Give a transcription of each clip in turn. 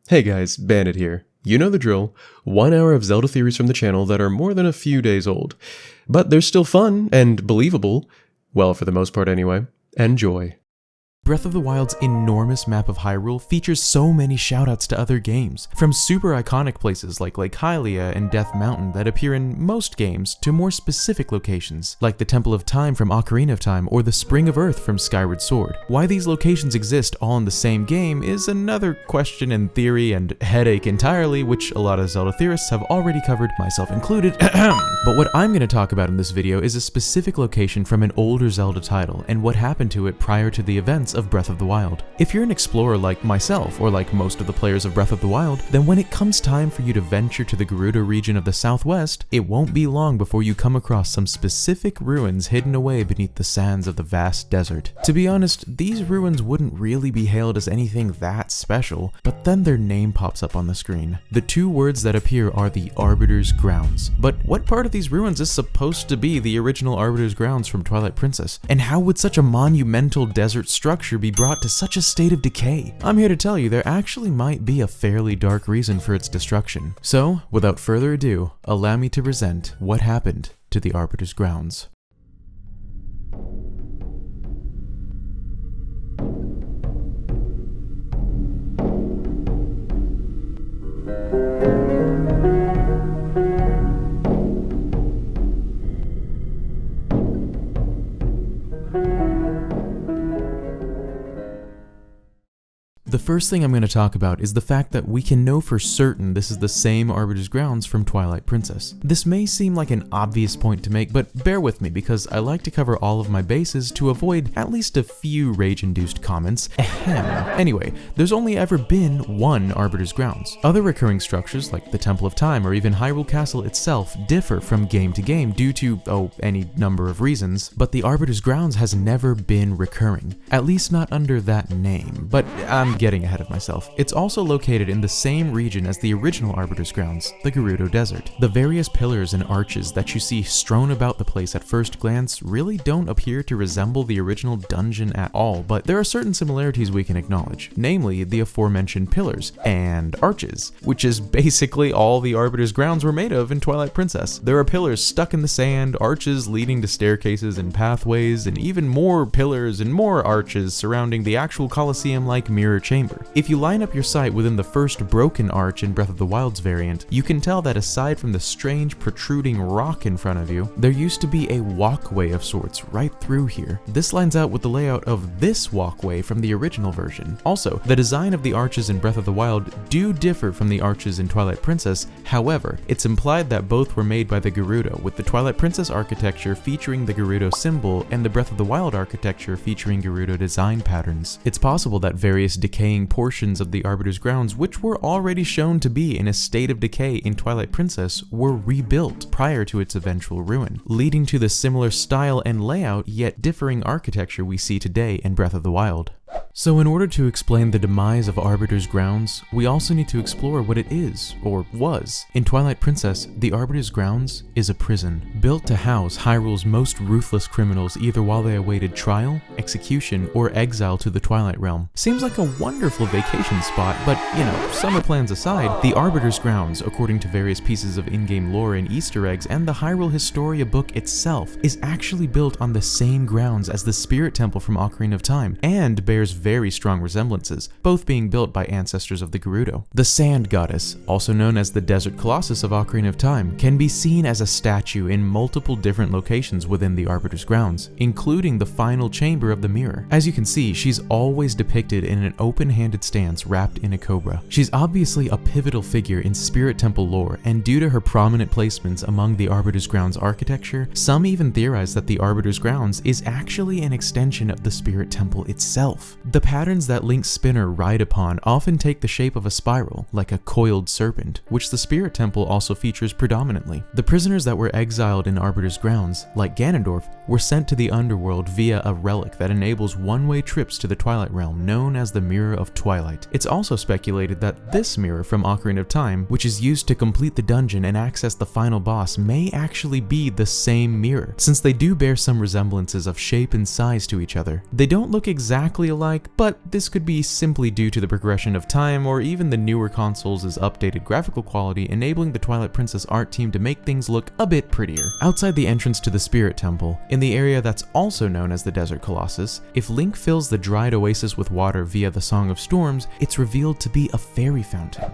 Hey guys, Bandit here. You know the drill. 1 hour of Zelda theories from the channel that are more than a few days old. But they're still fun and believable. Well, for the most part anyway. Enjoy. Breath of the Wild's enormous map of Hyrule features so many shoutouts to other games, from super iconic places like Lake Hylia and Death Mountain that appear in most games, to more specific locations, like the Temple of Time from Ocarina of Time or the Spring of Earth from Skyward Sword. Why these locations exist all in the same game is another question and theory and headache entirely, which a lot of Zelda theorists have already covered, myself included. But what I'm going to talk about in this video is a specific location from an older Zelda title and what happened to it prior to the events of Breath of the Wild. If you're an explorer like myself, or like most of the players of Breath of the Wild, then when it comes time for you to venture to the Gerudo region of the southwest, it won't be long before you come across some specific ruins hidden away beneath the sands of the vast desert. To be honest, these ruins wouldn't really be hailed as anything that special, but then their name pops up on the screen. The two words that appear are the Arbiter's Grounds. But what part of these ruins is supposed to be the original Arbiter's Grounds from Twilight Princess? And how would such a monumental desert structure be brought to such a state of decay? I'm here to tell you there actually might be a fairly dark reason for its destruction. So, without further ado, allow me to present what happened to the Arbiter's Grounds. The first thing I'm going to talk about is the fact that we can know for certain this is the same Arbiter's Grounds from Twilight Princess. This may seem like an obvious point to make, but bear with me because I like to cover all of my bases to avoid at least a few rage-induced comments. Anyway, there's only ever been one Arbiter's Grounds. Other recurring structures like the Temple of Time or even Hyrule Castle itself differ from game to game due to, any number of reasons, but the Arbiter's Grounds has never been recurring, at least not under that name, but I'm getting ahead of myself. It's also located in the same region as the original Arbiter's Grounds, the Gerudo Desert. The various pillars and arches that you see strewn about the place at first glance really don't appear to resemble the original dungeon at all, but there are certain similarities we can acknowledge, namely the aforementioned pillars and arches, which is basically all the Arbiter's Grounds were made of in Twilight Princess. There are pillars stuck in the sand, arches leading to staircases and pathways, and even more pillars and more arches surrounding the actual Colosseum-like mirror chamber. If you line up your sight within the first broken arch in Breath of the Wild's variant, you can tell that aside from the strange protruding rock in front of you, there used to be a walkway of sorts right through here. This lines out with the layout of this walkway from the original version. Also, the design of the arches in Breath of the Wild do differ from the arches in Twilight Princess. However, it's implied that both were made by the Gerudo, with the Twilight Princess architecture featuring the Gerudo symbol and the Breath of the Wild architecture featuring Gerudo design patterns. It's possible that various decaying portions of the Arbiter's Grounds, which were already shown to be in a state of decay in Twilight Princess, were rebuilt prior to its eventual ruin, leading to the similar style and layout yet differing architecture we see today in Breath of the Wild. So in order to explain the demise of Arbiter's Grounds, we also need to explore what it is, or was. In Twilight Princess, the Arbiter's Grounds is a prison, built to house Hyrule's most ruthless criminals either while they awaited trial, execution, or exile to the Twilight Realm. Seems like a wonderful vacation spot, but, summer plans aside, the Arbiter's Grounds, according to various pieces of in-game lore and Easter eggs and the Hyrule Historia book itself, is actually built on the same grounds as the Spirit Temple from Ocarina of Time, and bears very strong resemblances, both being built by ancestors of the Gerudo. The Sand Goddess, also known as the Desert Colossus of Ocarina of Time, can be seen as a statue in multiple different locations within the Arbiter's Grounds, including the final chamber of the mirror. As you can see, she's always depicted in an open-handed stance wrapped in a cobra. She's obviously a pivotal figure in Spirit Temple lore, and due to her prominent placements among the Arbiter's Grounds architecture, some even theorize that the Arbiter's Grounds is actually an extension of the Spirit Temple itself. The patterns that Link's spinner ride upon often take the shape of a spiral, like a coiled serpent, which the Spirit Temple also features predominantly. The prisoners that were exiled in Arbiter's Grounds, like Ganondorf, were sent to the underworld via a relic that enables one-way trips to the Twilight Realm, known as the Mirror of Twilight. It's also speculated that this mirror from Ocarina of Time, which is used to complete the dungeon and access the final boss, may actually be the same mirror, since they do bear some resemblances of shape and size to each other. They don't look exactly alike, like, but this could be simply due to the progression of time or even the newer consoles' updated graphical quality enabling the Twilight Princess art team to make things look a bit prettier. Outside the entrance to the Spirit Temple, in the area that's also known as the Desert Colossus, if Link fills the dried oasis with water via the Song of Storms, it's revealed to be a fairy fountain.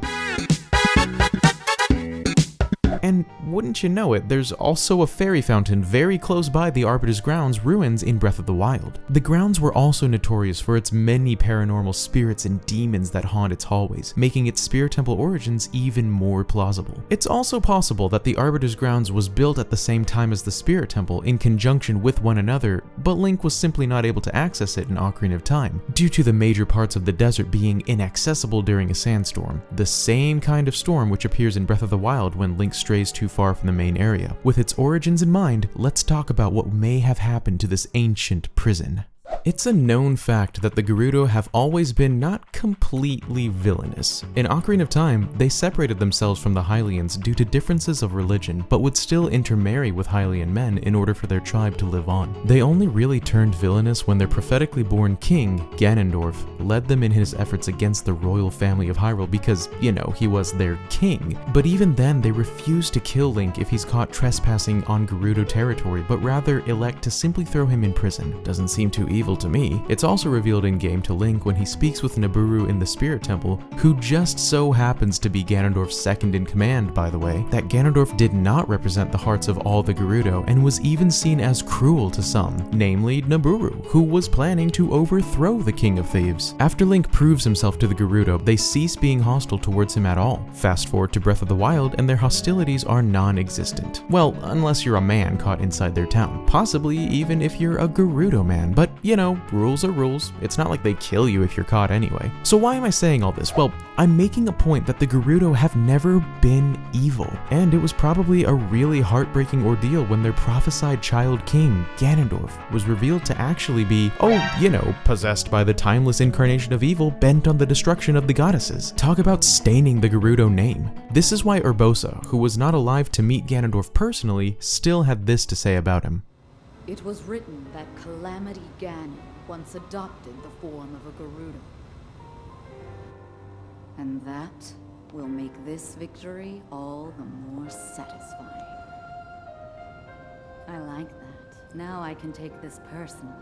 And wouldn't you know it, there's also a fairy fountain very close by the Arbiter's grounds ruins in Breath of the Wild. The grounds were also notorious for its many paranormal spirits and demons that haunt its hallways, making its Spirit Temple origins even more plausible. It's also possible that the Arbiter's grounds was built at the same time as the Spirit Temple in conjunction with one another, but Link was simply not able to access it in Ocarina of Time, due to the major parts of the desert being inaccessible during a sandstorm, the same kind of storm which appears in Breath of the Wild when Link strays too far from the main area. With its origins in mind, let's talk about what may have happened to this ancient prison. It's a known fact that the Gerudo have always been not completely villainous. In Ocarina of Time, they separated themselves from the Hylians due to differences of religion, but would still intermarry with Hylian men in order for their tribe to live on. They only really turned villainous when their prophetically born king, Ganondorf, led them in his efforts against the royal family of Hyrule because, you know, he was their king. But even then, they refused to kill Link if he's caught trespassing on Gerudo territory, but rather elect to simply throw him in prison. Doesn't seem too evil to me. It's also revealed in-game to Link when he speaks with Nabooru in the Spirit Temple, who just so happens to be Ganondorf's second in command, by the way, that Ganondorf did not represent the hearts of all the Gerudo and was even seen as cruel to some, namely Nabooru, who was planning to overthrow the King of Thieves. After Link proves himself to the Gerudo, they cease being hostile towards him at all. Fast forward to Breath of the Wild and their hostilities are non-existent. Well, unless you're a man caught inside their town. Possibly even if you're a Gerudo man, but you know, rules are rules. It's not like they kill you if you're caught anyway. So why am I saying all this? Well, I'm making a point that the Gerudo have never been evil, and it was probably a really heartbreaking ordeal when their prophesied child king, Ganondorf, was revealed to actually be, oh, you know, possessed by the timeless incarnation of evil bent on the destruction of the goddesses. Talk about staining the Gerudo name. This is why Urbosa, who was not alive to meet Ganondorf personally, still had this to say about him. It was written that Calamity Ganon once adopted the form of a Gerudo. And that will make this victory all the more satisfying. I like that. Now I can take this personally.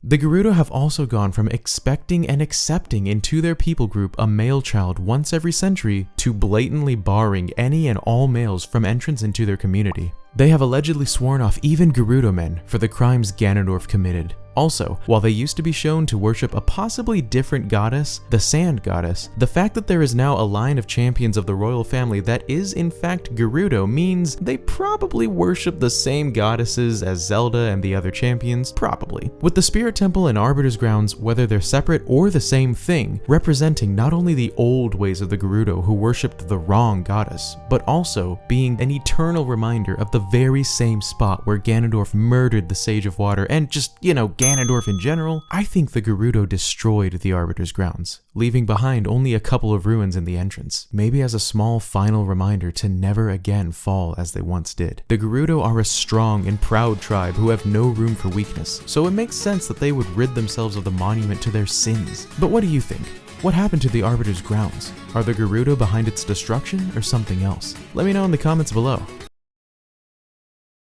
The Gerudo have also gone from expecting and accepting into their people group a male child once every century to blatantly barring any and all males from entrance into their community. They have allegedly sworn off even Gerudo men for the crimes Ganondorf committed. Also, while they used to be shown to worship a possibly different goddess, the Sand Goddess, the fact that there is now a line of champions of the royal family that is in fact Gerudo means they probably worship the same goddesses as Zelda and the other champions, probably. With the Spirit Temple and Arbiter's grounds, whether they're separate or the same thing, representing not only the old ways of the Gerudo who worshipped the wrong goddess, but also being an eternal reminder of the very same spot where Ganondorf murdered the Sage of Water and just, you know, Ganondorf in general. I think the Gerudo destroyed the Arbiter's grounds, leaving behind only a couple of ruins in the entrance, maybe as a small final reminder to never again fall as they once did. The Gerudo are a strong and proud tribe who have no room for weakness, so it makes sense that they would rid themselves of the monument to their sins. But what do you think? What happened to the Arbiter's grounds? Are the Gerudo behind its destruction or something else? Let me know in the comments below.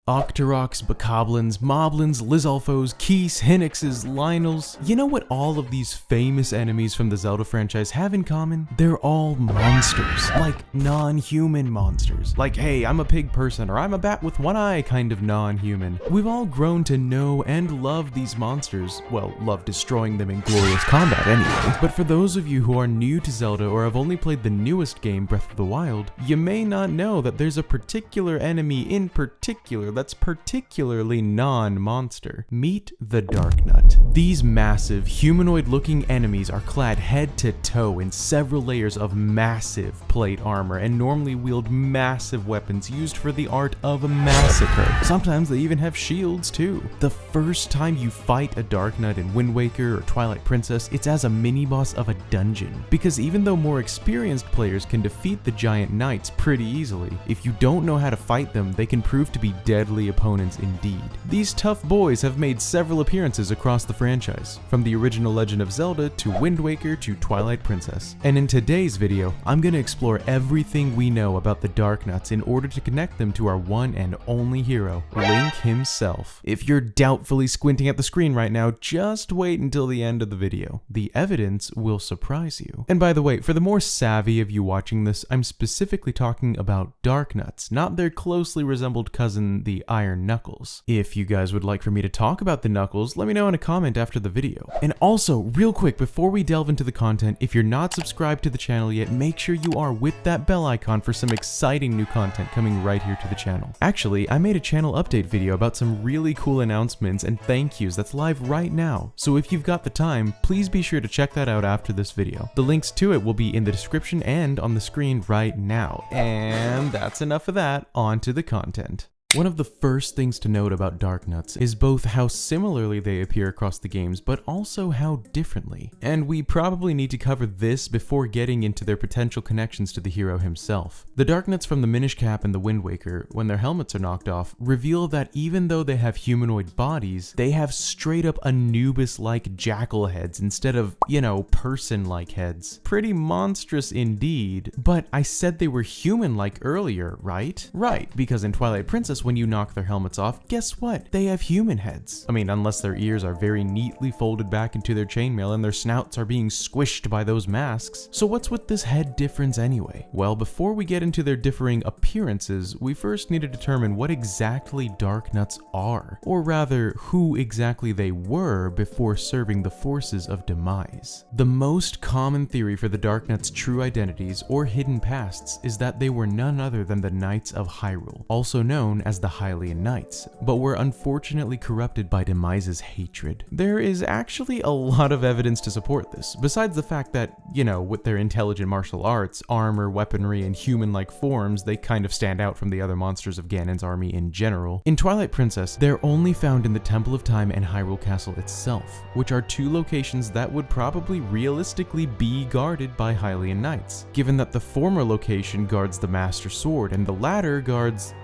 Octoroks, Bokoblins, Moblins, Lizalfos, Keese, Hinoxes, Lynels. You know what all of these famous enemies from the Zelda franchise have in common? They're all monsters. Like non-human monsters. Like, hey, I'm a pig person, or I'm a bat with one eye kind of non-human. We've all grown to know and love these monsters. Well, love destroying them in glorious combat anyway. But for those of you who are new to Zelda or have only played the newest game, Breath of the Wild, you may not know that there's a particular enemy in particular that's particularly non-monster. Meet the Darknut. These massive, humanoid-looking enemies are clad head to toe in several layers of massive plate armor and normally wield massive weapons used for the art of massacre. Sometimes they even have shields too. The first time you fight a Darknut in Wind Waker or Twilight Princess, it's as a mini-boss of a dungeon. Because even though more experienced players can defeat the giant knights pretty easily, if you don't know how to fight them, they can prove to be dead deadly opponents indeed. These tough boys have made several appearances across the franchise, from the original Legend of Zelda to Wind Waker to Twilight Princess. And in today's video, I'm going to explore everything we know about the Darknuts in order to connect them to our one and only hero, Link himself. If you're doubtfully squinting at the screen right now, just wait until the end of the video. The evidence will surprise you. And by the way, for the more savvy of you watching this, I'm specifically talking about Darknuts, not their closely resembled cousin, the Iron Knuckles. If you guys would like for me to talk about the Knuckles, let me know in a comment after the video. And also, real quick, before we delve into the content, if you're not subscribed to the channel yet, make sure you are with that bell icon for some exciting new content coming right here to the channel. Actually, I made a channel update video about some really cool announcements and thank yous that's live right now, so if you've got the time, please be sure to check that out after this video. The links to it will be in the description and on the screen right now. And that's enough of that, on to the content. One of the first things to note about Darknuts is both how similarly they appear across the games, but also how differently. And we probably need to cover this before getting into their potential connections to the hero himself. The Darknuts from the Minish Cap and the Wind Waker, when their helmets are knocked off, reveal that even though they have humanoid bodies, they have straight up Anubis-like jackal heads instead of, person-like heads. Pretty monstrous indeed, but I said they were human-like earlier, right? Right, because in Twilight Princess, when you knock their helmets off, guess what? They have human heads. I mean, unless their ears are very neatly folded back into their chainmail and their snouts are being squished by those masks. So what's with this head difference anyway? Well, before we get into their differing appearances, we first need to determine what exactly Darknuts are, or rather, who exactly they were before serving the forces of demise. The most common theory for the Darknuts' true identities or hidden pasts is that they were none other than the Knights of Hyrule, also known as the Hylian Knights, but were unfortunately corrupted by Demise's hatred. There is actually a lot of evidence to support this, besides the fact that, with their intelligent martial arts, armor, weaponry, and human-like forms, they kind of stand out from the other monsters of Ganon's army in general. In Twilight Princess, they're only found in the Temple of Time and Hyrule Castle itself, which are two locations that would probably realistically be guarded by Hylian Knights, given that the former location guards the Master Sword and the latter guards,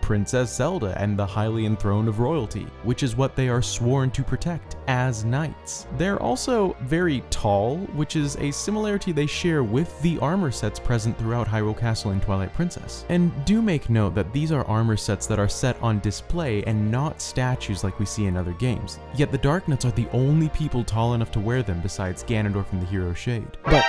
Princess Zelda and the Hylian Throne of Royalty, which is what they are sworn to protect as knights. They're also very tall, which is a similarity they share with the armor sets present throughout Hyrule Castle in Twilight Princess. And do make note that these are armor sets that are set on display and not statues like we see in other games. Yet the Darknuts are the only people tall enough to wear them besides Ganondorf and the Hero Shade. But,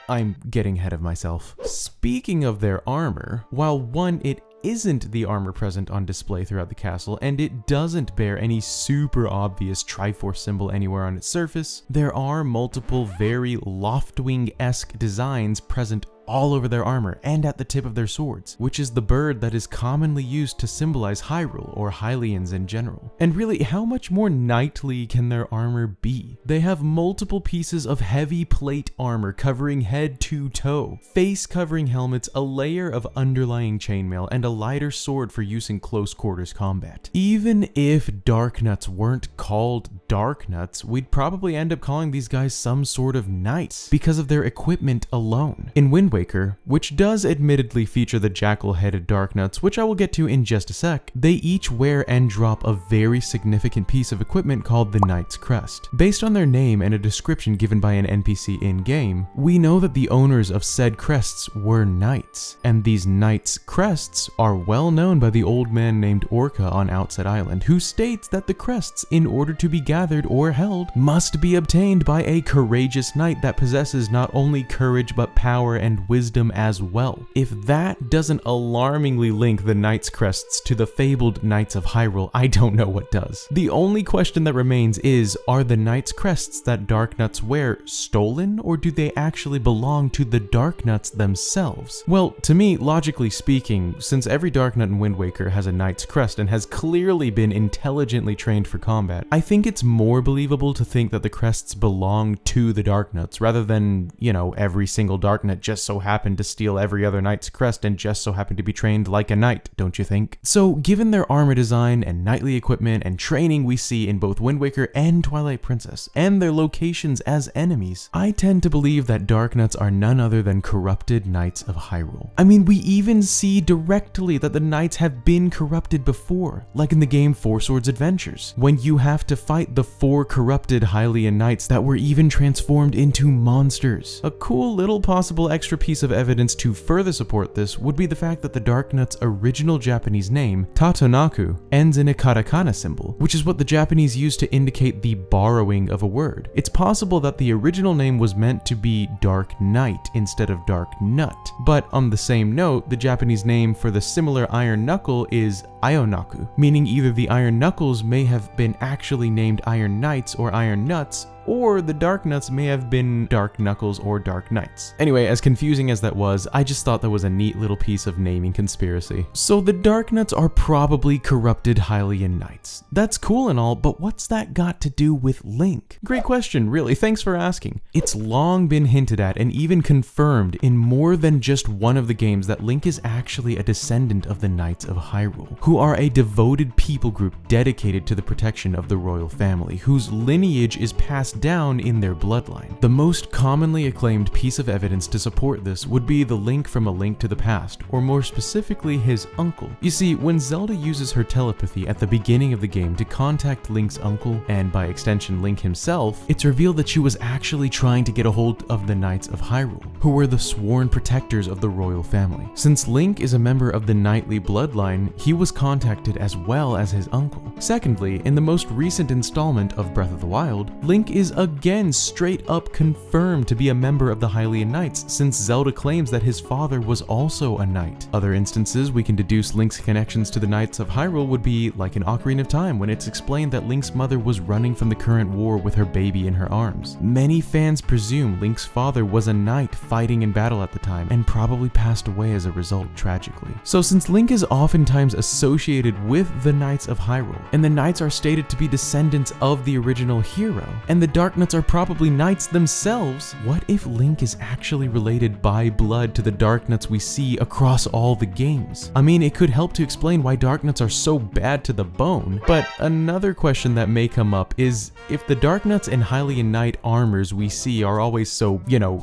I'm getting ahead of myself. Speaking of their armor, while it isn't the armor present on display throughout the castle, and it doesn't bear any super obvious Triforce symbol anywhere on its surface, there are multiple very Loftwing-esque designs present all over their armor and at the tip of their swords, which is the bird that is commonly used to symbolize Hyrule or Hylians in general. And really, how much more knightly can their armor be? They have multiple pieces of heavy plate armor covering head to toe, face covering helmets, a layer of underlying chainmail, and a lighter sword for use in close quarters combat. Even if Darknuts weren't called Darknuts, we'd probably end up calling these guys some sort of knights because of their equipment alone. In Wind Waker, which does admittedly feature the jackal-headed Darknuts, which I will get to in just a sec, they each wear and drop a very significant piece of equipment called the Knight's Crest. Based on their name and a description given by an NPC in-game, we know that the owners of said crests were knights, and these Knight's Crests are well known by the old man named Orca on Outset Island, who states that the crests, in order to be gathered or held, must be obtained by a courageous knight that possesses not only courage but power and wisdom as well. If that doesn't alarmingly link the Knight's Crests to the fabled Knights of Hyrule, I don't know what does. The only question that remains is, are the Knight's Crests that Darknuts wear stolen, or do they actually belong to the Darknuts themselves? Well, to me, logically speaking, since every Darknut in Wind Waker has a Knight's Crest and has clearly been intelligently trained for combat, I think it's more believable to think that the crests belong to the Darknuts rather than, every single Darknut just so so happened to steal every other knight's crest and just so happened to be trained like a knight, don't you think? So given their armor design and knightly equipment and training we see in both Wind Waker and Twilight Princess, and their locations as enemies, I tend to believe that Darknuts are none other than corrupted knights of Hyrule. I mean, we even see directly that the knights have been corrupted before, like in the game Four Swords Adventures, when you have to fight the 4 corrupted Hylian knights that were even transformed into monsters. A cool little possible extra piece of evidence to further support this would be the fact that the Darknut's original Japanese name, Tatonaku, ends in a katakana symbol, which is what the Japanese use to indicate the borrowing of a word. It's possible that the original name was meant to be Dark Knight instead of Darknut, but on the same note, the Japanese name for the similar iron knuckle is Ionaku, meaning either the iron knuckles may have been actually named Iron Knights or Iron Nuts, or the Darknuts may have been Dark Knuckles or Dark Knights. Anyway, as confusing as that was, I just thought that was a neat little piece of naming conspiracy. So the Darknuts are probably corrupted Hylian knights. That's cool and all, but what's that got to do with Link? Great question, really, thanks for asking. It's long been hinted at and even confirmed in more than just one of the games that Link is actually a descendant of the Knights of Hyrule, who are a devoted people group dedicated to the protection of the royal family, whose lineage is passed down in their bloodline. The most commonly acclaimed piece of evidence to support this would be the Link from A Link to the Past, or more specifically his uncle. You see, when Zelda uses her telepathy at the beginning of the game to contact Link's uncle, and by extension Link himself, it's revealed that she was actually trying to get a hold of the Knights of Hyrule, who were the sworn protectors of the royal family. Since Link is a member of the knightly bloodline, he was contacted as well as his uncle. Secondly, in the most recent installment of Breath of the Wild, Link is again straight up confirmed to be a member of the Hylian Knights, since Zelda claims that his father was also a knight. Other instances we can deduce Link's connections to the Knights of Hyrule would be like in Ocarina of Time, when it's explained that Link's mother was running from the current war with her baby in her arms. Many fans presume Link's father was a knight fighting in battle at the time, and probably passed away as a result tragically. So since Link is oftentimes associated with the Knights of Hyrule, and the Knights are stated to be descendants of the original hero, and the Darknuts are probably knights themselves, what if Link is actually related by blood to the Darknuts we see across all the games? I mean, it could help to explain why Darknuts are so bad to the bone, but another question that may come up is, if the Darknuts and Hylian Knight armors we see are always so,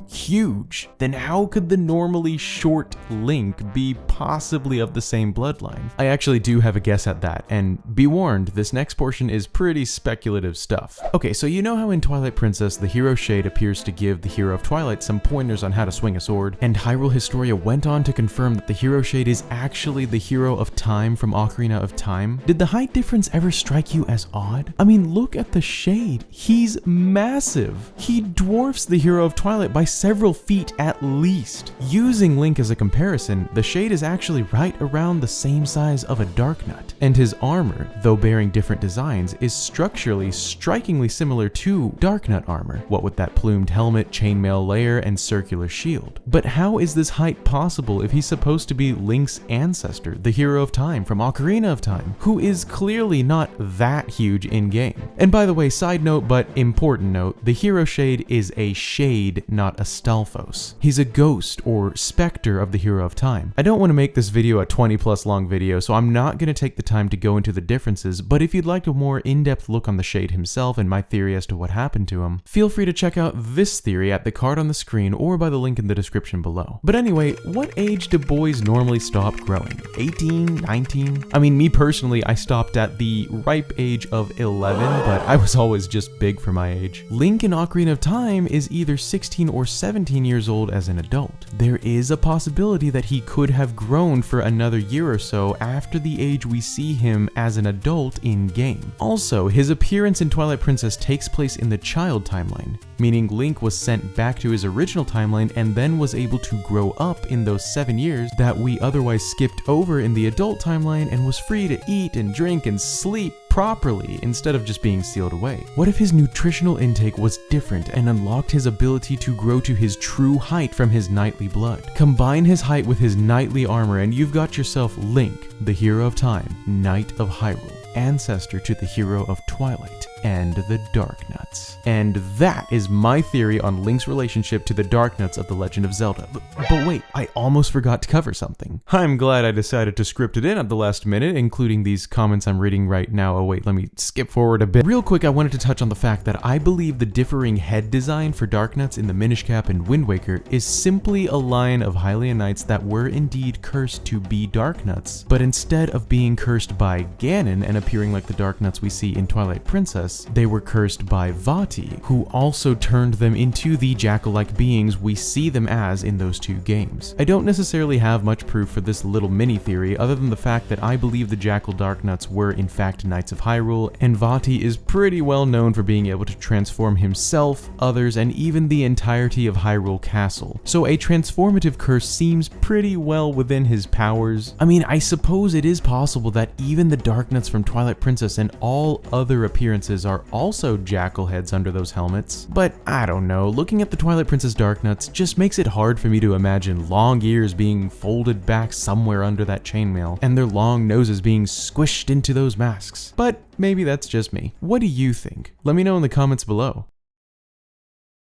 huge, then how could the normally short Link be possibly of the same bloodline? I actually do have a guess at that, and be warned, this next portion is pretty speculative stuff. Okay, so you know how in Twilight Princess the hero Shade appears to give the hero of Twilight some pointers on how to swing a sword, and Hyrule Historia went on to confirm that the hero Shade is actually the hero of Time from Ocarina of Time? Did the height difference ever strike you as odd? I mean, look at the Shade. He's massive. He dwarfs the hero of Twilight by several feet at least. Using Link as a comparison, the Shade is actually right around the same size of a Darknut, and his armor, though bearing different designs, is structurally strikingly similar to Darknut armor, what with that plumed helmet, chainmail layer, and circular shield. But how is this height possible if he's supposed to be Link's ancestor, the hero of Time from Ocarina of Time, who is clearly not that huge in-game? And by the way, side note but important note, the hero Shade is a shade, not a Stalfos. He's a ghost or specter of the hero of Time. I don't want to make this video a 20+ long video, so I'm not going to take the time to go into the differences, but if you'd like a more in-depth look on the Shade himself and my theory as to what happened to him, feel free to check out this theory at the card on the screen or by the link in the description below. But anyway, what age do boys normally stop growing? 18? 19? I mean, me personally, I stopped at the ripe age of 11, but I was always just big for my age. Link in Ocarina of Time is either 16 or 17 years old as an adult. There is a possibility that he could have grown for another year or so after the age we see him as an adult in-game. Also, his appearance in Twilight Princess takes place in the child timeline, meaning Link was sent back to his original timeline and then was able to grow up in those 7 years that we otherwise skipped over in the adult timeline, and was free to eat and drink and sleep properly instead of just being sealed away. What if his nutritional intake was different and unlocked his ability to grow to his true height from his knightly blood? Combine his height with his knightly armor and you've got yourself Link, the hero of Time, Knight of Hyrule, ancestor to the hero of Twilight. and the Darknuts. And that is my theory on Link's relationship to the Darknuts of The Legend of Zelda. But wait, I almost forgot to cover something. I'm glad I decided to script it in at the last minute, including these comments I'm reading right now. Oh wait, let me skip forward a bit. Real quick, I wanted to touch on the fact that I believe the differing head design for Darknuts in the Minish Cap and Wind Waker is simply a line of Hylian knights that were indeed cursed to be Darknuts, but instead of being cursed by Ganon and appearing like the Darknuts we see in Twilight Princess, they were cursed by Vati, who also turned them into the jackal-like beings we see them as in those two games. I don't necessarily have much proof for this little mini theory other than the fact that I believe the jackal Darknuts were in fact Knights of Hyrule, and Vati is pretty well known for being able to transform himself, others, and even the entirety of Hyrule Castle. So a transformative curse seems pretty well within his powers. I mean, I suppose it is possible that even the Darknuts from Twilight Princess and all other appearances are also jackal heads under those helmets, but I don't know, looking at the Twilight Princess Darknuts just makes it hard for me to imagine long ears being folded back somewhere under that chainmail, and their long noses being squished into those masks. But maybe that's just me. What do you think? Let me know in the comments below.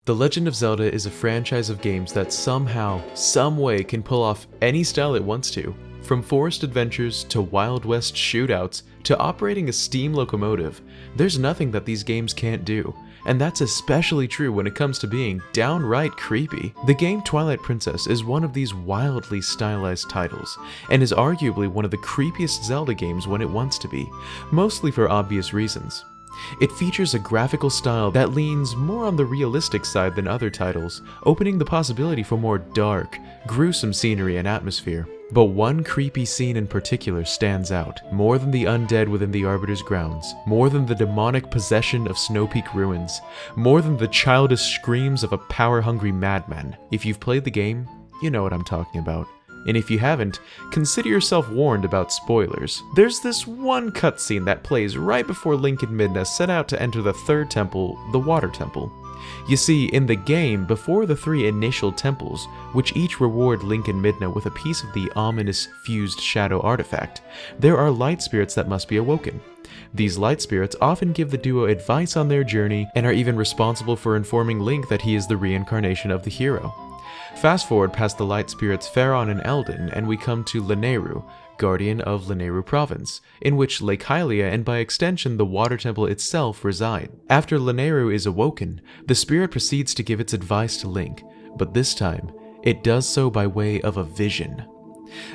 The Legend of Zelda is a franchise of games that somehow, someway can pull off any style it wants to. From forest adventures to Wild West shootouts to operating a steam locomotive, there's nothing that these games can't do. And that's especially true when it comes to being downright creepy. The game Twilight Princess is one of these wildly stylized titles, and is arguably one of the creepiest Zelda games when it wants to be, mostly for obvious reasons. It features a graphical style that leans more on the realistic side than other titles, opening the possibility for more dark, gruesome scenery and atmosphere. But one creepy scene in particular stands out, more than the undead within the Arbiter's grounds, more than the demonic possession of Snow Peak ruins, more than the childish screams of a power-hungry madman. If you've played the game, you know what I'm talking about. And if you haven't, consider yourself warned about spoilers. There's this one cutscene that plays right before Link and Midna set out to enter the third temple, the Water Temple. You see, in the game, before the three initial temples, which each reward Link and Midna with a piece of the ominous fused shadow artifact, there are light spirits that must be awoken. These light spirits often give the duo advice on their journey and are even responsible for informing Link that he is the reincarnation of the hero. Fast forward past the light spirits Faron and Eldin, and we come to Lanayru, guardian of Lanayru province, in which Lake Hylia and by extension the Water Temple itself reside. After Lanayru is awoken, the spirit proceeds to give its advice to Link, but this time, it does so by way of a vision.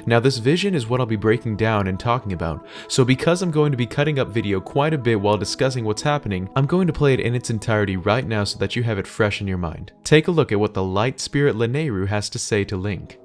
Now this vision is what I'll be breaking down and talking about, so because I'm going to be cutting up video quite a bit while discussing what's happening, I'm going to play it in its entirety right now so that you have it fresh in your mind. Take a look at what the light spirit Lanayru has to say to Link.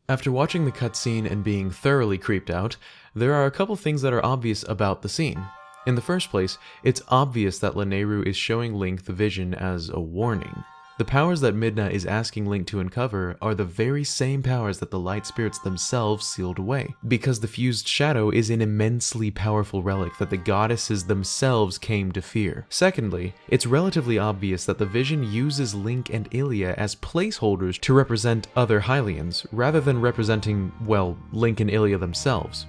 After watching the cutscene and being thoroughly creeped out, there are a couple things that are obvious about the scene. In the first place, it's obvious that Lanayru is showing Link the vision as a warning. The powers that Midna is asking Link to uncover are the very same powers that the light spirits themselves sealed away, because the fused shadow is an immensely powerful relic that the goddesses themselves came to fear. Secondly, it's relatively obvious that the vision uses Link and Ilia as placeholders to represent other Hylians, rather than representing, well, Link and Ilia themselves.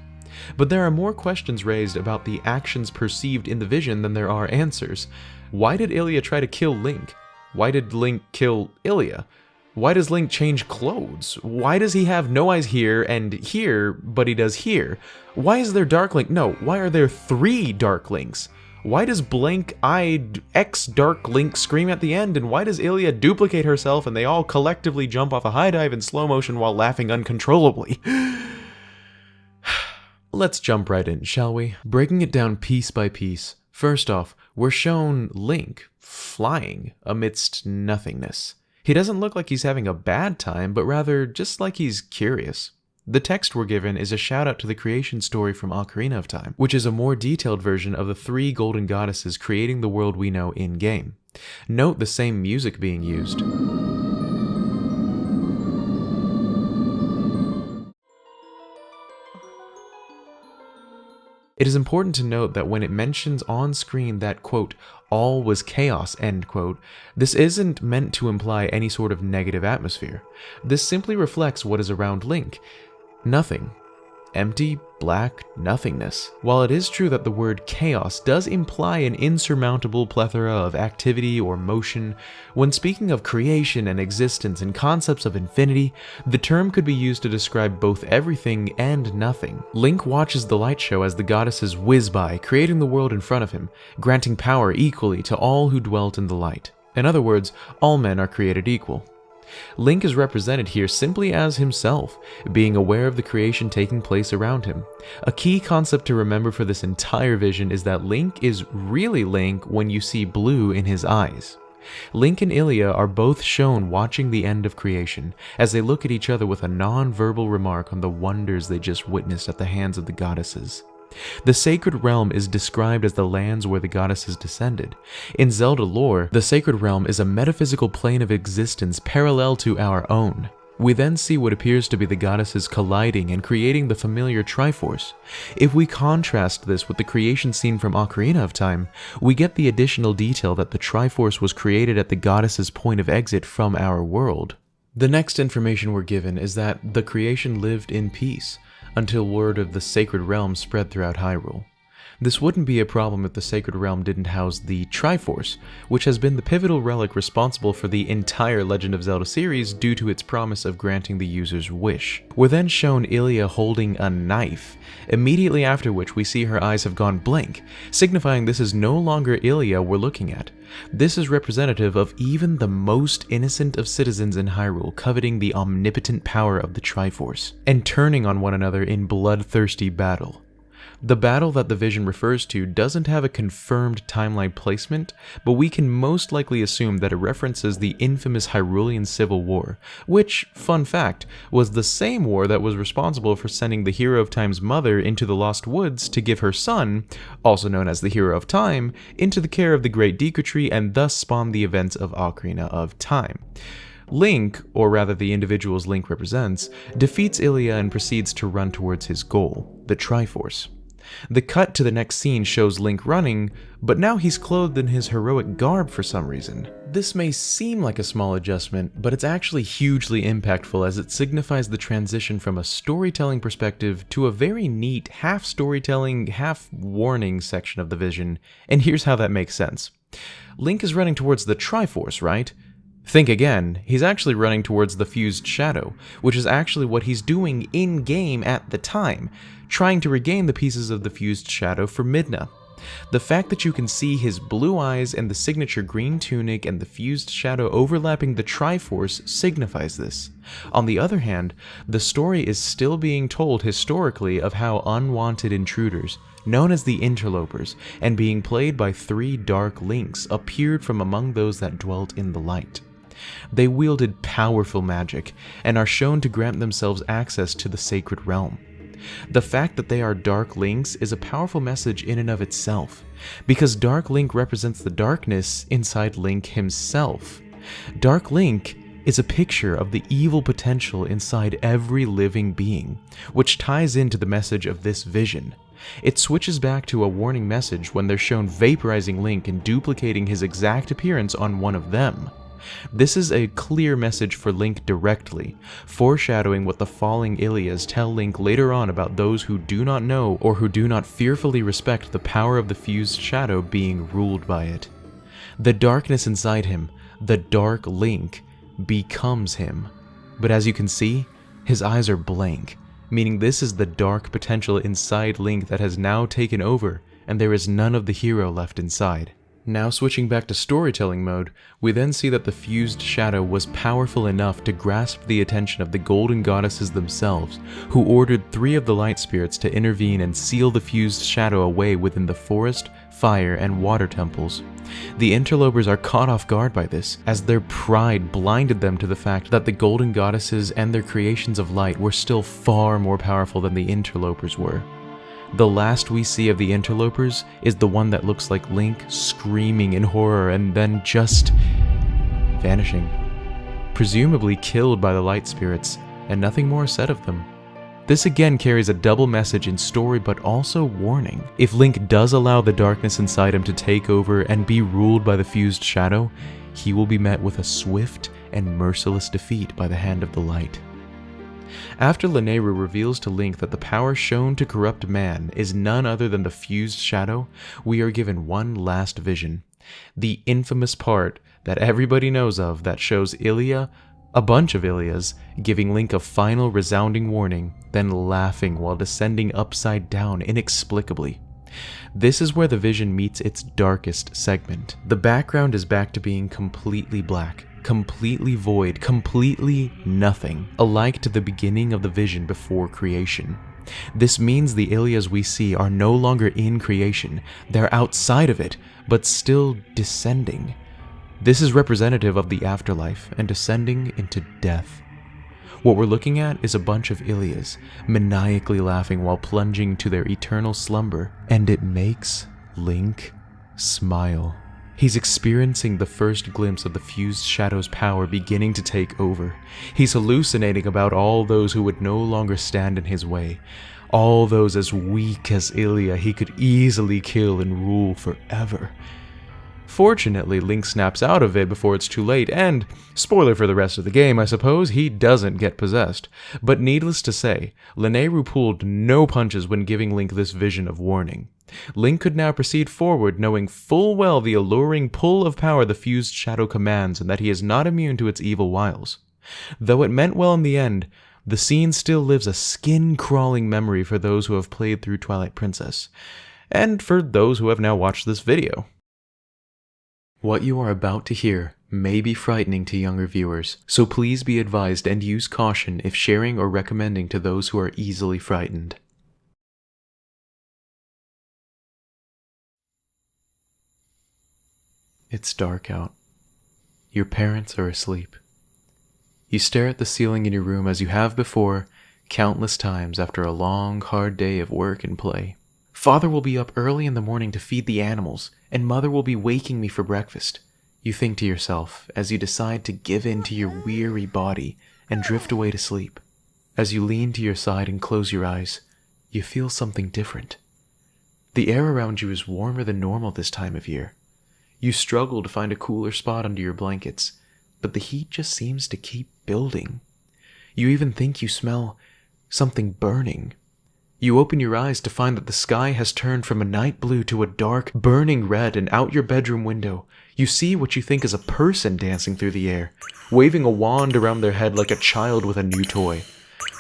But there are more questions raised about the actions perceived in the vision than there are answers. Why did Ilia try to kill Link? Why did Link kill Ilia? Why does Link change clothes? Why does he have no eyes here and here, but he does here? Why is there Dark Link? No, why are there 3 Dark Links? Why does blank-eyed X-Dark Link scream at the end, and why does Ilia duplicate herself and they all collectively jump off a high dive in slow motion while laughing uncontrollably? Let's jump right in, shall we? Breaking it down piece by piece. First off, we're shown Link flying amidst nothingness. He doesn't look like he's having a bad time, but rather just like he's curious. The text we're given is a shout out to the creation story from Ocarina of Time, which is a more detailed version of the 3 golden goddesses creating the world we know in-game. Note the same music being used. It is important to note that when it mentions on screen that, quote, all was chaos, end quote, this isn't meant to imply any sort of negative atmosphere. This simply reflects what is around Link. Nothing. Empty, black nothingness. While it is true that the word chaos does imply an insurmountable plethora of activity or motion, when speaking of creation and existence and concepts of infinity, the term could be used to describe both everything and nothing. Link watches the light show as the goddesses whiz by, creating the world in front of him, granting power equally to all who dwelt in the light. In other words, all men are created equal. Link is represented here simply as himself, being aware of the creation taking place around him. A key concept to remember for this entire vision is that Link is really Link when you see blue in his eyes. Link and Ilia are both shown watching the end of creation, as they look at each other with a non-verbal remark on the wonders they just witnessed at the hands of the goddesses. The Sacred Realm is described as the lands where the goddesses descended. In Zelda lore, the Sacred Realm is a metaphysical plane of existence parallel to our own. We then see what appears to be the goddesses colliding and creating the familiar Triforce. If we contrast this with the creation scene from Ocarina of Time, we get the additional detail that the Triforce was created at the goddesses' point of exit from our world. The next information we're given is that the creation lived in peace, until word of the Sacred Realm spread throughout Hyrule. This wouldn't be a problem if the Sacred Realm didn't house the Triforce, which has been the pivotal relic responsible for the entire Legend of Zelda series due to its promise of granting the user's wish. We're then shown Ilia holding a knife, immediately after which we see her eyes have gone blank, signifying this is no longer Ilia we're looking at. This is representative of even the most innocent of citizens in Hyrule coveting the omnipotent power of the Triforce, and turning on one another in bloodthirsty battle. The battle that the vision refers to doesn't have a confirmed timeline placement, but we can most likely assume that it references the infamous Hyrulean Civil War, which, fun fact, was the same war that was responsible for sending the Hero of Time's mother into the Lost Woods to give her son, also known as the Hero of Time, into the care of the Great Deku Tree and thus spawn the events of Ocarina of Time. Link, or rather the individuals Link represents, defeats Ilia and proceeds to run towards his goal, the Triforce. The cut to the next scene shows Link running, but now he's clothed in his heroic garb for some reason. This may seem like a small adjustment, but it's actually hugely impactful as it signifies the transition from a storytelling perspective to a very neat half-storytelling, half-warning section of the vision, and here's how that makes sense. Link is running towards the Triforce, right? Think again, he's actually running towards the fused shadow, which is actually what he's doing in-game at the time, trying to regain the pieces of the fused shadow for Midna. The fact that you can see his blue eyes and the signature green tunic and the fused shadow overlapping the Triforce signifies this. On the other hand, the story is still being told historically of how unwanted intruders, known as the Interlopers, and being played by 3 dark links, appeared from among those that dwelt in the light. They wielded powerful magic, and are shown to grant themselves access to the sacred realm. The fact that they are Dark Links is a powerful message in and of itself, because Dark Link represents the darkness inside Link himself. Dark Link is a picture of the evil potential inside every living being, which ties into the message of this vision. It switches back to a warning message when they're shown vaporizing Link and duplicating his exact appearance on one of them. This is a clear message for Link directly, foreshadowing what the falling Ilias tell Link later on about those who do not know or who do not fearfully respect the power of the fused shadow being ruled by it. The darkness inside him, the Dark Link, becomes him. But as you can see, his eyes are blank, meaning this is the dark potential inside Link that has now taken over, and there is none of the hero left inside. Now switching back to storytelling mode, we then see that the fused shadow was powerful enough to grasp the attention of the golden goddesses themselves, who ordered 3 of the light spirits to intervene and seal the fused shadow away within the forest, fire, and water temples. The interlopers are caught off guard by this, as their pride blinded them to the fact that the golden goddesses and their creations of light were still far more powerful than the interlopers were. The last we see of the interlopers is the one that looks like Link screaming in horror and then just vanishing. Presumably killed by the light spirits, and nothing more said of them. This again carries a double message in story but also warning. If Link does allow the darkness inside him to take over and be ruled by the fused shadow, he will be met with a swift and merciless defeat by the hand of the light. After Lanayru reveals to Link that the power shown to corrupt man is none other than the fused shadow, we are given one last vision. The infamous part that everybody knows of that shows Ilia, a bunch of Ilias, giving Link a final resounding warning, then laughing while descending upside down inexplicably. This is where the vision meets its darkest segment. The background is back to being completely black, completely void, completely nothing, alike to the beginning of the vision before creation. This means the Ilias we see are no longer in creation, they're outside of it, but still descending. This is representative of the afterlife and descending into death. What we're looking at is a bunch of Ilias, maniacally laughing while plunging to their eternal slumber, and it makes Link smile. He's experiencing the first glimpse of the fused shadow's power beginning to take over. He's hallucinating about all those who would no longer stand in his way. All those as weak as Ilia he could easily kill and rule forever. Fortunately, Link snaps out of it before it's too late, and, spoiler for the rest of the game I suppose, he doesn't get possessed. But needless to say, Lanayru pulled no punches when giving Link this vision of warning. Link could now proceed forward knowing full well the alluring pull of power the fused shadow commands and that he is not immune to its evil wiles. Though it meant well in the end, the scene still lives a skin-crawling memory for those who have played through Twilight Princess, and for those who have now watched this video. What you are about to hear may be frightening to younger viewers, so please be advised and use caution if sharing or recommending to those who are easily frightened. It's dark out. Your parents are asleep. You stare at the ceiling in your room as you have before, countless times after a long, hard day of work and play. Father will be up early in the morning to feed the animals, and Mother will be waking me for breakfast. You think to yourself as you decide to give in to your weary body and drift away to sleep. As you lean to your side and close your eyes, you feel something different. The air around you is warmer than normal this time of year. You struggle to find a cooler spot under your blankets, but the heat just seems to keep building. You even think you smell something burning. You open your eyes to find that the sky has turned from a night blue to a dark, burning red, and out your bedroom window, you see what you think is a person dancing through the air, waving a wand around their head like a child with a new toy.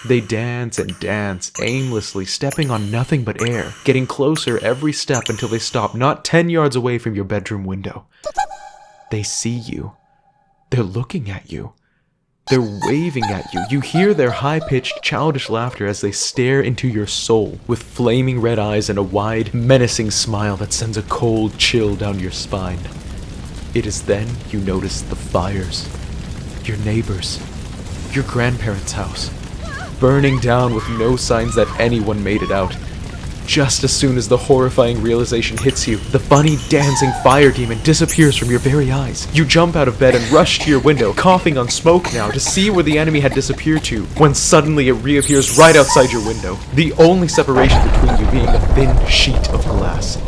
They dance and dance, aimlessly, stepping on nothing but air, getting closer every step until they stop not 10 yards away from your bedroom window. They see you. They're looking at you. They're waving at you. You hear their high-pitched, childish laughter as they stare into your soul with flaming red eyes and a wide, menacing smile that sends a cold chill down your spine. It is then you notice the fires, your neighbors, your grandparents' house, burning down with no signs that anyone made it out. Just as soon as the horrifying realization hits you, the funny dancing fire demon disappears from your very eyes. You jump out of bed and rush to your window, coughing on smoke now to see where the enemy had disappeared to, when suddenly it reappears right outside your window, the only separation between you being a thin sheet of glass.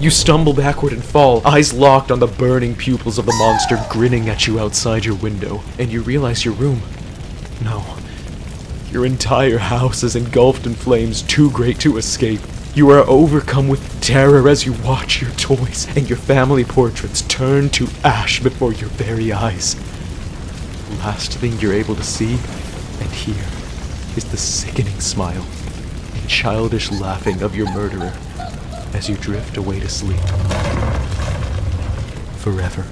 You stumble backward and fall, eyes locked on the burning pupils of the monster grinning at you outside your window, and you realize your room. No. Your entire house is engulfed in flames too great to escape. You are overcome with terror as you watch your toys and your family portraits turn to ash before your very eyes. The last thing you're able to see and hear is the sickening smile and childish laughing of your murderer as you drift away to sleep. Forever.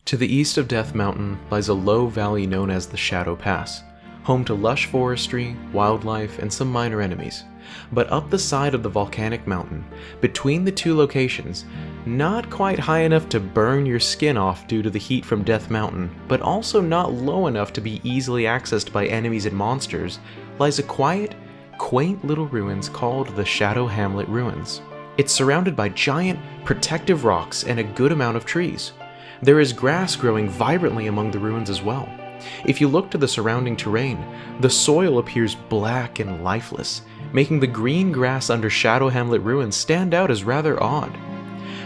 To the east of Death Mountain lies a low valley known as the Shadow Pass, home to lush forestry, wildlife, and some minor enemies. But up the side of the volcanic mountain, between the two locations, not quite high enough to burn your skin off due to the heat from Death Mountain, but also not low enough to be easily accessed by enemies and monsters, lies a quiet, quaint little ruins called the Shadow Hamlet Ruins. It's surrounded by giant, protective rocks and a good amount of trees. There is grass growing vibrantly among the ruins as well. If you look to the surrounding terrain, the soil appears black and lifeless, making the green grass under Shadow Hamlet Ruins stand out as rather odd.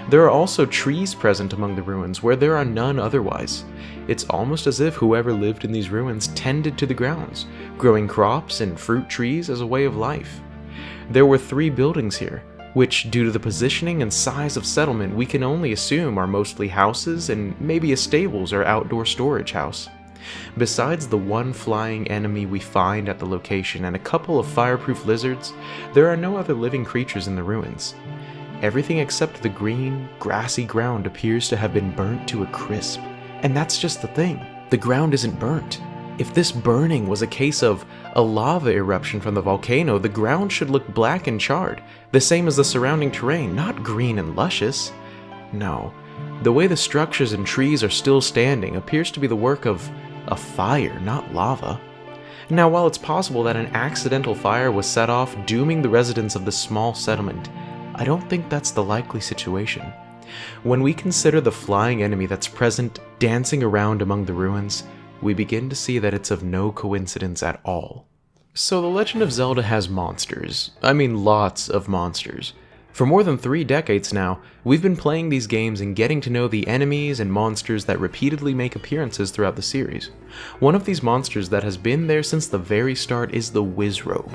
There are also trees present among the ruins where there are none otherwise. It's almost as if whoever lived in these ruins tended to the grounds, growing crops and fruit trees as a way of life. There were 3 buildings here, which, due to the positioning and size of settlement, we can only assume are mostly houses and maybe a stables or outdoor storage house. Besides the one flying enemy we find at the location and a couple of fireproof lizards, there are no other living creatures in the ruins. Everything except the green, grassy ground appears to have been burnt to a crisp. And that's just the thing. The ground isn't burnt. If this burning was a case of a lava eruption from the volcano, the ground should look black and charred, the same as the surrounding terrain, not green and luscious. No, the way the structures and trees are still standing appears to be the work of a fire, not lava. Now, while it's possible that an accidental fire was set off, dooming the residents of this small settlement, I don't think that's the likely situation. When we consider the flying enemy that's present, dancing around among the ruins, we begin to see that it's of no coincidence at all. So the Legend of Zelda has monsters. I mean, lots of monsters. For more than 3 decades now, we've been playing these games and getting to know the enemies and monsters that repeatedly make appearances throughout the series. One of these monsters that has been there since the very start is the Wizrobe.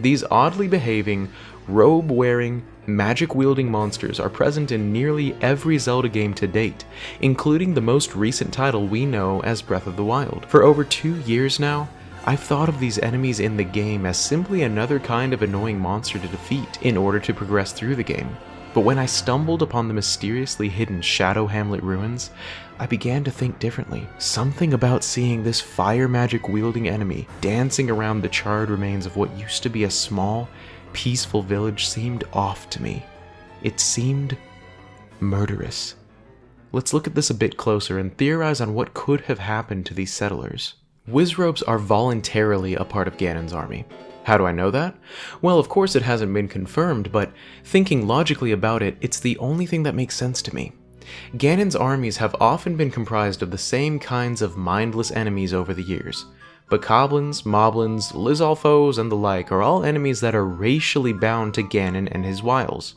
These oddly behaving, robe-wearing, magic-wielding monsters are present in nearly every Zelda game to date, including the most recent title we know as Breath of the Wild. For over 2 years now, I've thought of these enemies in the game as simply another kind of annoying monster to defeat in order to progress through the game. But when I stumbled upon the mysteriously hidden Shadow Hamlet Ruins, I began to think differently. Something about seeing this fire magic wielding enemy dancing around the charred remains of what used to be a small, peaceful village seemed off to me. It seemed murderous. Let's look at this a bit closer and theorize on what could have happened to these settlers. Wizrobes are voluntarily a part of Ganon's army. How do I know that? Well, of course it hasn't been confirmed, but thinking logically about it, it's the only thing that makes sense to me. Ganon's armies have often been comprised of the same kinds of mindless enemies over the years. Bokoblins, Moblins, Lizalfos, and the like are all enemies that are racially bound to Ganon and his wiles.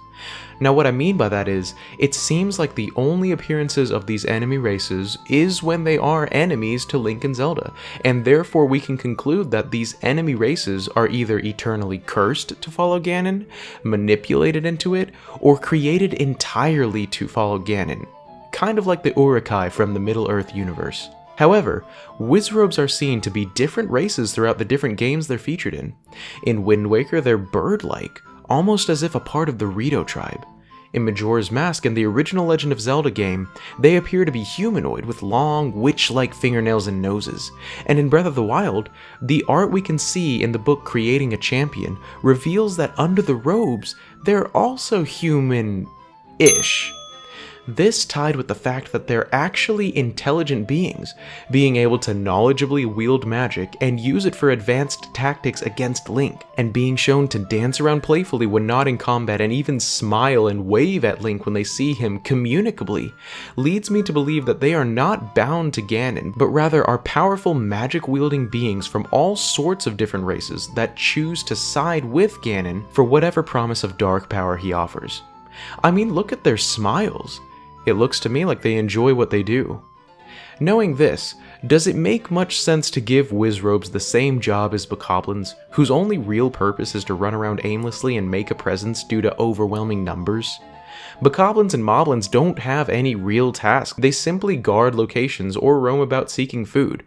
Now what I mean by that is, it seems like the only appearances of these enemy races is when they are enemies to Link and Zelda, and therefore we can conclude that these enemy races are either eternally cursed to follow Ganon, manipulated into it, or created entirely to follow Ganon, kind of like the Urukai from the Middle-earth universe. However, Wizrobes are seen to be different races throughout the different games they're featured in. In Wind Waker, they're bird-like, almost as if a part of the Rito tribe. In Majora's Mask and the original Legend of Zelda game, they appear to be humanoid with long, witch-like fingernails and noses. And in Breath of the Wild, the art we can see in the book Creating a Champion reveals that under the robes, they're also human-ish. This tied with the fact that they're actually intelligent beings, being able to knowledgeably wield magic and use it for advanced tactics against Link, and being shown to dance around playfully when not in combat and even smile and wave at Link when they see him communicably, leads me to believe that they are not bound to Ganon, but rather are powerful magic-wielding beings from all sorts of different races that choose to side with Ganon for whatever promise of dark power he offers. I mean, look at their smiles. It looks to me like they enjoy what they do. Knowing this, does it make much sense to give Wizrobes the same job as Bokoblins, whose only real purpose is to run around aimlessly and make a presence due to overwhelming numbers? Bokoblins and Moblins don't have any real task, they simply guard locations or roam about seeking food.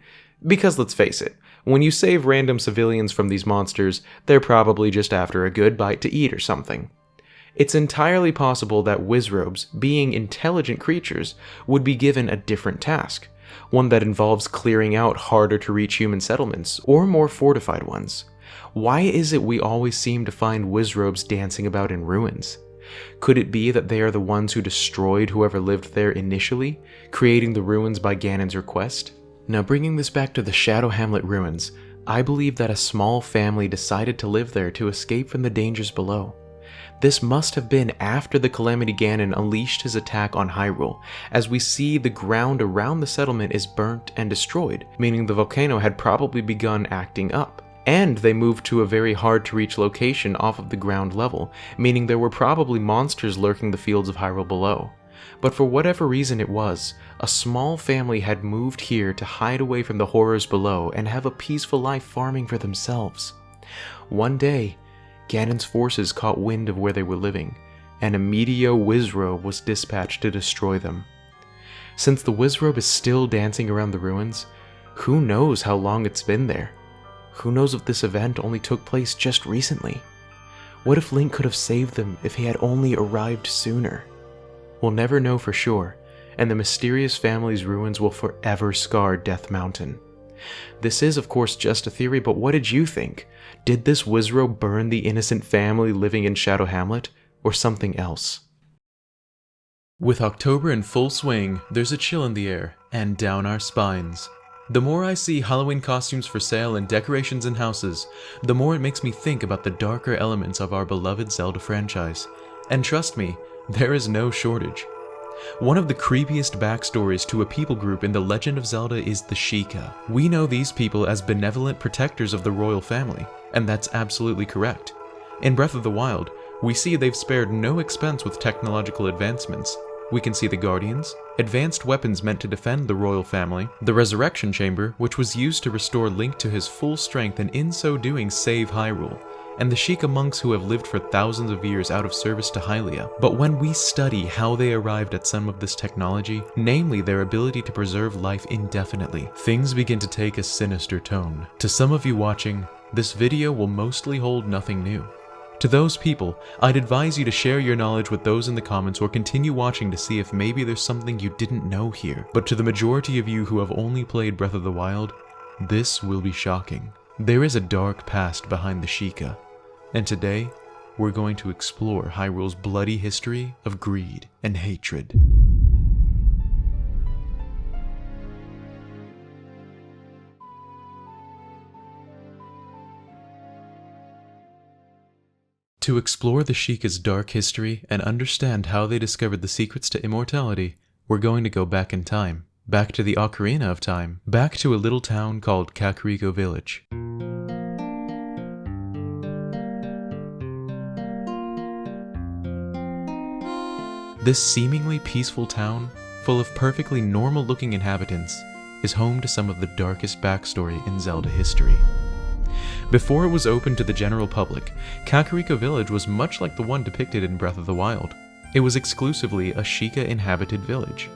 Because let's face it, when you save random civilians from these monsters, they're probably just after a good bite to eat or something. It's entirely possible that Wizrobes, being intelligent creatures, would be given a different task, one that involves clearing out harder to reach human settlements, or more fortified ones. Why is it we always seem to find Wizrobes dancing about in ruins? Could it be that they are the ones who destroyed whoever lived there initially, creating the ruins by Ganon's request? Now bringing this back to the Shadow Hamlet ruins, I believe that a small family decided to live there to escape from the dangers below. This must have been after the Calamity Ganon unleashed his attack on Hyrule, as we see the ground around the settlement is burnt and destroyed, meaning the volcano had probably begun acting up. And they moved to a very hard-to-reach location off of the ground level, meaning there were probably monsters lurking the fields of Hyrule below. But for whatever reason it was, a small family had moved here to hide away from the horrors below and have a peaceful life farming for themselves. One day, Ganon's forces caught wind of where they were living, and a Meteor Wizrobe was dispatched to destroy them. Since the Wizrobe is still dancing around the ruins, who knows how long it's been there? Who knows if this event only took place just recently? What if Link could have saved them if he had only arrived sooner? We'll never know for sure, and the mysterious family's ruins will forever scar Death Mountain. This is, of course, just a theory, but what did you think? Did this Wizrobe burn the innocent family living in Shadow Hamlet, or something else? With October in full swing, there's a chill in the air, and down our spines. The more I see Halloween costumes for sale and decorations in houses, the more it makes me think about the darker elements of our beloved Zelda franchise. And trust me, there is no shortage. One of the creepiest backstories to a people group in the Legend of Zelda is the Sheikah. We know these people as benevolent protectors of the royal family, and that's absolutely correct. In Breath of the Wild, we see they've spared no expense with technological advancements. We can see the Guardians, advanced weapons meant to defend the royal family, the Resurrection Chamber, which was used to restore Link to his full strength and in so doing save Hyrule, and the Sheikah monks who have lived for thousands of years out of service to Hylia. But when we study how they arrived at some of this technology, namely their ability to preserve life indefinitely, things begin to take a sinister tone. To some of you watching, this video will mostly hold nothing new. To those people, I'd advise you to share your knowledge with those in the comments or continue watching to see if maybe there's something you didn't know here. But to the majority of you who have only played Breath of the Wild, this will be shocking. There is a dark past behind the Sheikah, and today, we're going to explore Hyrule's bloody history of greed and hatred. To explore the Sheikah's dark history and understand how they discovered the secrets to immortality, we're going to go back in time. back to the Ocarina of Time, back to a little town called Kakariko Village. This seemingly peaceful town, full of perfectly normal-looking inhabitants, is home to some of the darkest backstory in Zelda history. Before it was open to the general public, Kakariko Village was much like the one depicted in Breath of the Wild. It was exclusively a Sheikah-inhabited village.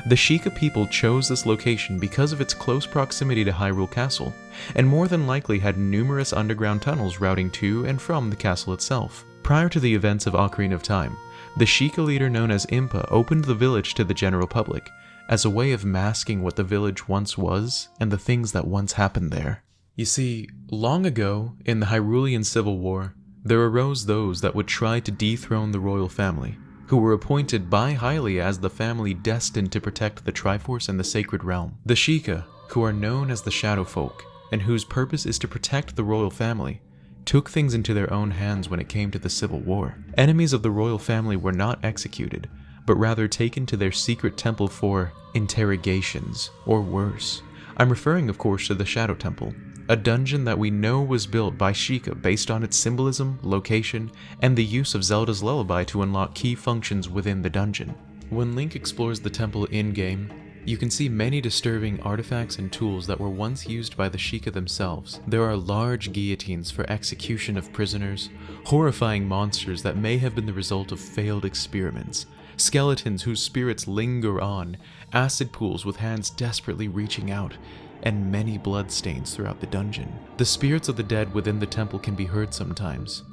The Sheikah people chose this location because of its close proximity to Hyrule Castle, and more than likely had numerous underground tunnels routing to and from the castle itself. Prior to the events of Ocarina of Time, the Sheikah leader known as Impa opened the village to the general public, as a way of masking what the village once was and the things that once happened there. You see, long ago, in the Hyrulean Civil War, there arose those that would try to dethrone the royal family, who were appointed by Hylia as the family destined to protect the Triforce and the Sacred Realm. The Sheikah, who are known as the Shadow Folk, and whose purpose is to protect the royal family, took things into their own hands when it came to the Civil War. Enemies of the royal family were not executed, but rather taken to their secret temple for interrogations, or worse. I'm referring, of course, to the Shadow Temple, a dungeon that we know was built by Sheikah based on its symbolism, location, and the use of Zelda's lullaby to unlock key functions within the dungeon. When Link explores the temple in-game, you can see many disturbing artifacts and tools that were once used by the Sheikah themselves. There are large guillotines for execution of prisoners, horrifying monsters that may have been the result of failed experiments, skeletons whose spirits linger on, acid pools with hands desperately reaching out, and many bloodstains throughout the dungeon. The spirits of the dead within the temple can be heard sometimes.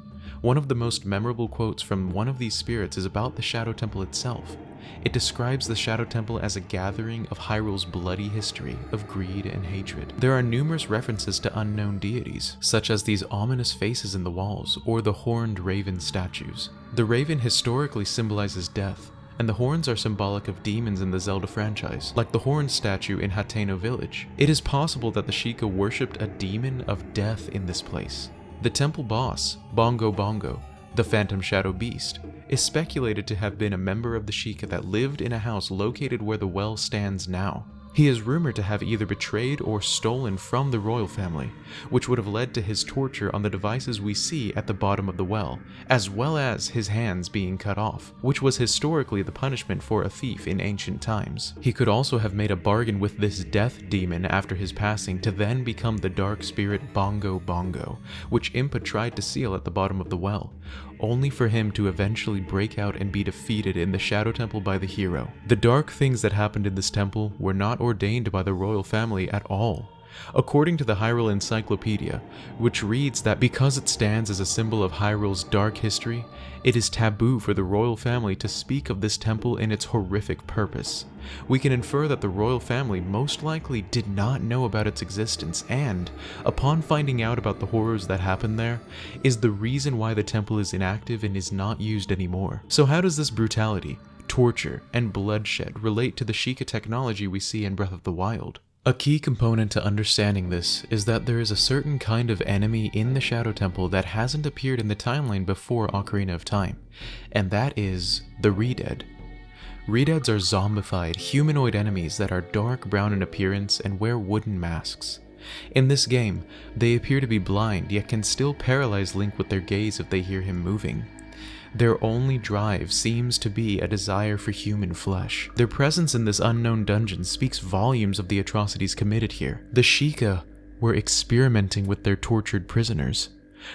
One of the most memorable quotes from one of these spirits is about the Shadow Temple itself. It describes the Shadow Temple as a gathering of Hyrule's bloody history of greed and hatred. There are numerous references to unknown deities, such as these ominous faces in the walls or the horned raven statues. The raven historically symbolizes death, and the horns are symbolic of demons in the Zelda franchise, like the horn statue in Hateno Village. It is possible that the Sheikah worshipped a demon of death in this place. The temple boss, Bongo Bongo, the Phantom Shadow Beast, is speculated to have been a member of the Sheikah that lived in a house located where the well stands now. He is rumored to have either betrayed or stolen from the royal family, which would have led to his torture on the devices we see at the bottom of the well, as well as his hands being cut off, which was historically the punishment for a thief in ancient times. He could also have made a bargain with this death demon after his passing to then become the dark spirit Bongo Bongo, which Impa tried to seal at the bottom of the well, only for him to eventually break out and be defeated in the Shadow Temple by the hero. The dark things that happened in this temple were not ordained by the royal family at all. According to the Hyrule Encyclopedia, which reads that because it stands as a symbol of Hyrule's dark history, it is taboo for the royal family to speak of this temple in its horrific purpose. We can infer that the royal family most likely did not know about its existence and, upon finding out about the horrors that happened there, is the reason why the temple is inactive and is not used anymore. So how does this brutality, torture, and bloodshed relate to the Sheikah technology we see in Breath of the Wild? A key component to understanding this is that there is a certain kind of enemy in the Shadow Temple that hasn't appeared in the timeline before Ocarina of Time, and that is the Redead. Redeads are zombified, humanoid enemies that are dark brown in appearance and wear wooden masks. In this game, they appear to be blind, yet can still paralyze Link with their gaze if they hear him moving. Their only drive seems to be a desire for human flesh. Their presence in this unknown dungeon speaks volumes of the atrocities committed here. The Sheikah were experimenting with their tortured prisoners.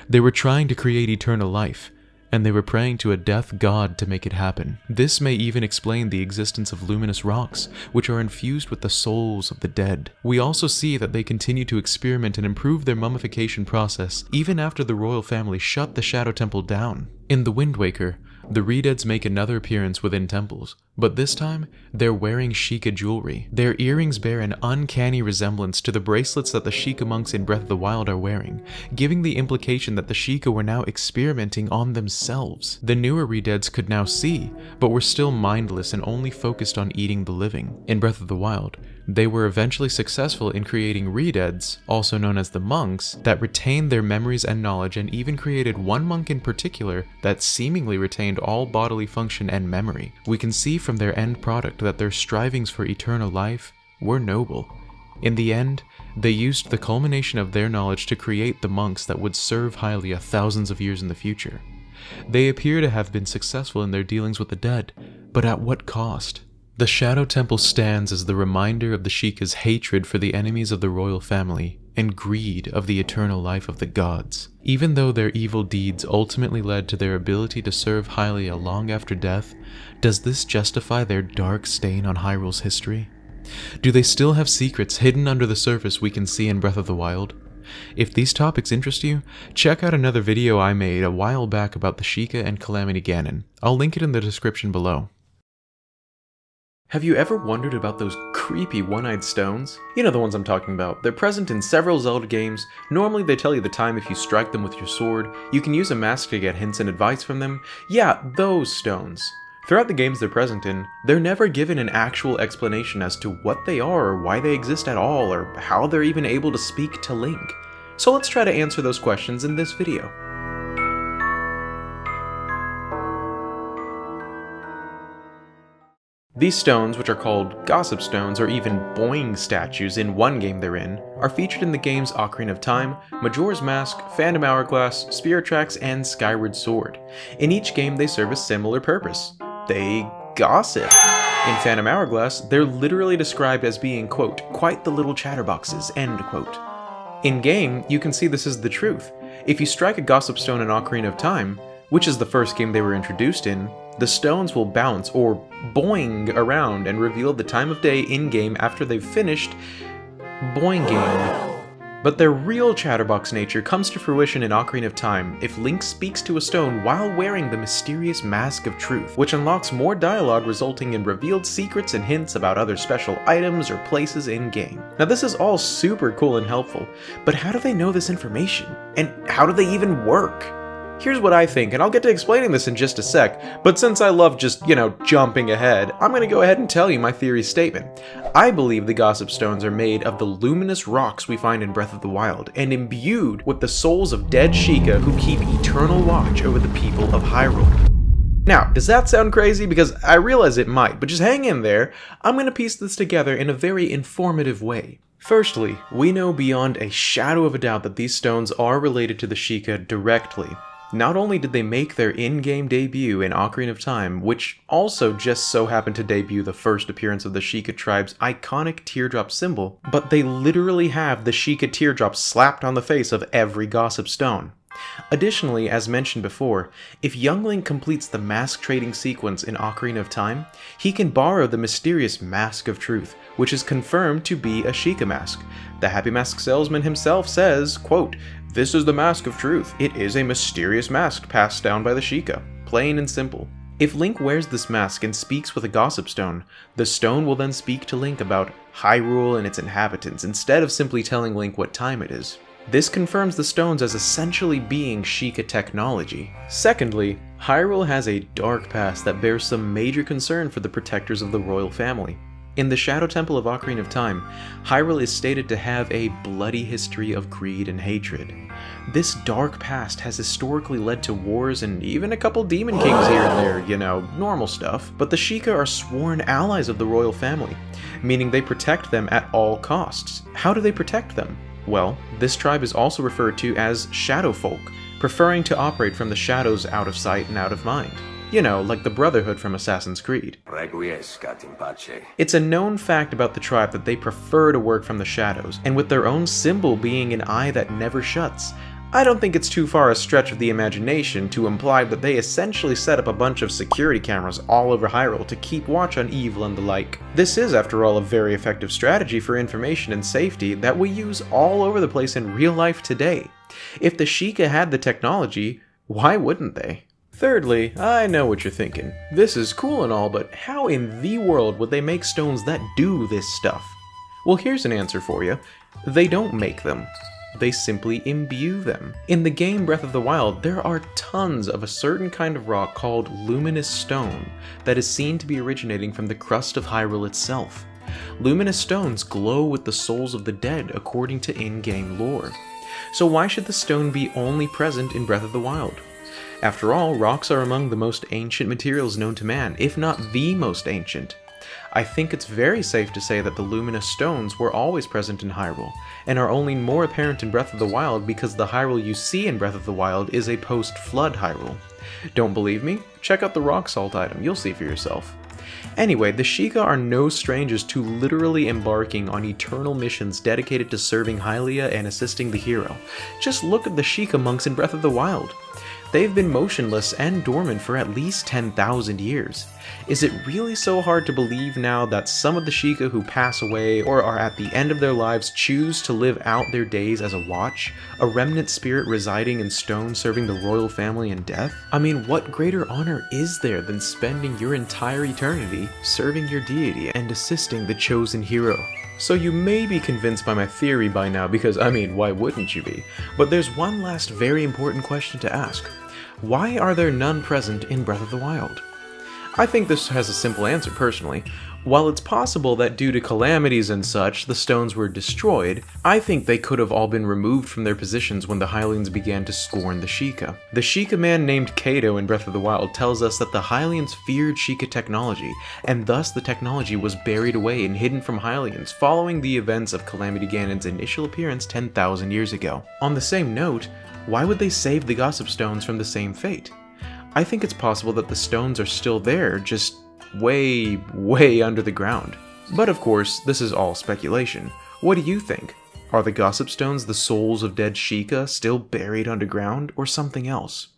They were trying to create eternal life, and they were praying to a death god to make it happen. This may even explain the existence of luminous rocks, which are infused with the souls of the dead. We also see that they continue to experiment and improve their mummification process even after the royal family shut the Shadow Temple down. In The Wind Waker, the Redeads make another appearance within temples, but this time, they're wearing Sheikah jewelry. Their earrings bear an uncanny resemblance to the bracelets that the Sheikah monks in Breath of the Wild are wearing, giving the implication that the Sheikah were now experimenting on themselves. The newer Redeads could now see, but were still mindless and only focused on eating the living. In Breath of the Wild, they were eventually successful in creating Redeads, also known as the monks, that retained their memories and knowledge, and even created one monk in particular that seemingly retained all bodily function and memory. We can see from their end product that their strivings for eternal life were noble. In the end, they used the culmination of their knowledge to create the monks that would serve Hylia thousands of years in the future. They appear to have been successful in their dealings with the dead, but at what cost? The Shadow Temple stands as the reminder of the Sheikah's hatred for the enemies of the royal family and greed of the eternal life of the gods. Even though their evil deeds ultimately led to their ability to serve Hylia long after death, does this justify their dark stain on Hyrule's history? Do they still have secrets hidden under the surface we can see in Breath of the Wild? If these topics interest you, check out another video I made a while back about the Sheikah and Calamity Ganon. I'll link it in the description below. Have you ever wondered about those creepy one-eyed stones? You know the ones I'm talking about. They're present in several Zelda games. Normally they tell you the time if you strike them with your sword. You can use a mask to get hints and advice from them. Yeah, those stones. Throughout the games they're present in, they're never given an actual explanation as to what they are or why they exist at all or how they're even able to speak to Link. So let's try to answer those questions in this video. These stones, which are called Gossip Stones or even Boing statues in one game they're in, are featured in the games Ocarina of Time, Majora's Mask, Phantom Hourglass, Spirit Tracks, and Skyward Sword. In each game they serve a similar purpose. They gossip. In Phantom Hourglass, they're literally described as being, quote, quite the little chatterboxes, end quote. In-game, you can see this is the truth. If you strike a Gossip Stone in Ocarina of Time, which is the first game they were introduced in, the stones will bounce or boing around and reveal the time of day in-game after they've finished boinging. But their real chatterbox nature comes to fruition in Ocarina of Time if Link speaks to a stone while wearing the mysterious Mask of Truth, which unlocks more dialogue resulting in revealed secrets and hints about other special items or places in-game. Now this is all super cool and helpful, but how do they know this information? And how do they even work? Here's what I think, and I'll get to explaining this in just a sec, but since I love just, jumping ahead, I'm gonna go ahead and tell you my theory statement. I believe the Gossip Stones are made of the luminous rocks we find in Breath of the Wild, and imbued with the souls of dead Sheikah who keep eternal watch over the people of Hyrule. Now, does that sound crazy? Because I realize it might, but just hang in there. I'm gonna piece this together in a very informative way. Firstly, we know beyond a shadow of a doubt that these stones are related to the Sheikah directly. Not only did they make their in-game debut in Ocarina of Time, which also just so happened to debut the first appearance of the Sheikah tribe's iconic teardrop symbol, but they literally have the Sheikah teardrop slapped on the face of every Gossip Stone. Additionally, as mentioned before, if young Link completes the mask trading sequence in Ocarina of Time, he can borrow the mysterious Mask of Truth, which is confirmed to be a Sheikah mask. The Happy Mask salesman himself says, quote, "This is the Mask of Truth. It is a mysterious mask passed down by the Sheikah. Plain and simple." If Link wears this mask and speaks with a Gossip Stone, the stone will then speak to Link about Hyrule and its inhabitants, instead of simply telling Link what time it is. This confirms the stones as essentially being Sheikah technology. Secondly, Hyrule has a dark past that bears some major concern for the protectors of the royal family. In the Shadow Temple of Ocarina of Time, Hyrule is stated to have a bloody history of greed and hatred. This dark past has historically led to wars and even a couple demon kings here and there, normal stuff. But the Sheikah are sworn allies of the royal family, meaning they protect them at all costs. How do they protect them? Well, this tribe is also referred to as Shadow Folk, preferring to operate from the shadows out of sight and out of mind. Like the Brotherhood from Assassin's Creed. It's a known fact about the tribe that they prefer to work from the shadows, and with their own symbol being an eye that never shuts. I don't think it's too far a stretch of the imagination to imply that they essentially set up a bunch of security cameras all over Hyrule to keep watch on evil and the like. This is, after all, a very effective strategy for information and safety that we use all over the place in real life today. If the Sheikah had the technology, why wouldn't they? Thirdly, I know what you're thinking. This is cool and all, but how in the world would they make stones that do this stuff? Well, here's an answer for you. They don't make them. They simply imbue them. In the game Breath of the Wild, there are tons of a certain kind of rock called luminous stone that is seen to be originating from the crust of Hyrule itself. Luminous stones glow with the souls of the dead according to in-game lore. So why should the stone be only present in Breath of the Wild? After all, rocks are among the most ancient materials known to man, if not the most ancient. I think it's very safe to say that the luminous stones were always present in Hyrule, and are only more apparent in Breath of the Wild because the Hyrule you see in Breath of the Wild is a post-flood Hyrule. Don't believe me? Check out the rock salt item, you'll see for yourself. Anyway, the Sheikah are no strangers to literally embarking on eternal missions dedicated to serving Hylia and assisting the hero. Just look at the Sheikah monks in Breath of the Wild. They've been motionless and dormant for at least 10,000 years. Is it really so hard to believe now that some of the Sheikah who pass away or are at the end of their lives choose to live out their days as a watch, a remnant spirit residing in stone serving the royal family in death? I mean, what greater honor is there than spending your entire eternity serving your deity and assisting the chosen hero? So you may be convinced by my theory by now because, I mean, why wouldn't you be? But there's one last very important question to ask. Why are there none present in Breath of the Wild? I think this has a simple answer personally. While it's possible that due to calamities and such, the stones were destroyed, I think they could have all been removed from their positions when the Hylians began to scorn the Sheikah. The Sheikah man named Kato in Breath of the Wild tells us that the Hylians feared Sheikah technology, and thus the technology was buried away and hidden from Hylians following the events of Calamity Ganon's initial appearance 10,000 years ago. On the same note, why would they save the Gossip Stones from the same fate? I think it's possible that the stones are still there, just way under the ground. But of course, this is all speculation. What do you think? Are the Gossip Stones the souls of dead Sheikah still buried underground, or something else?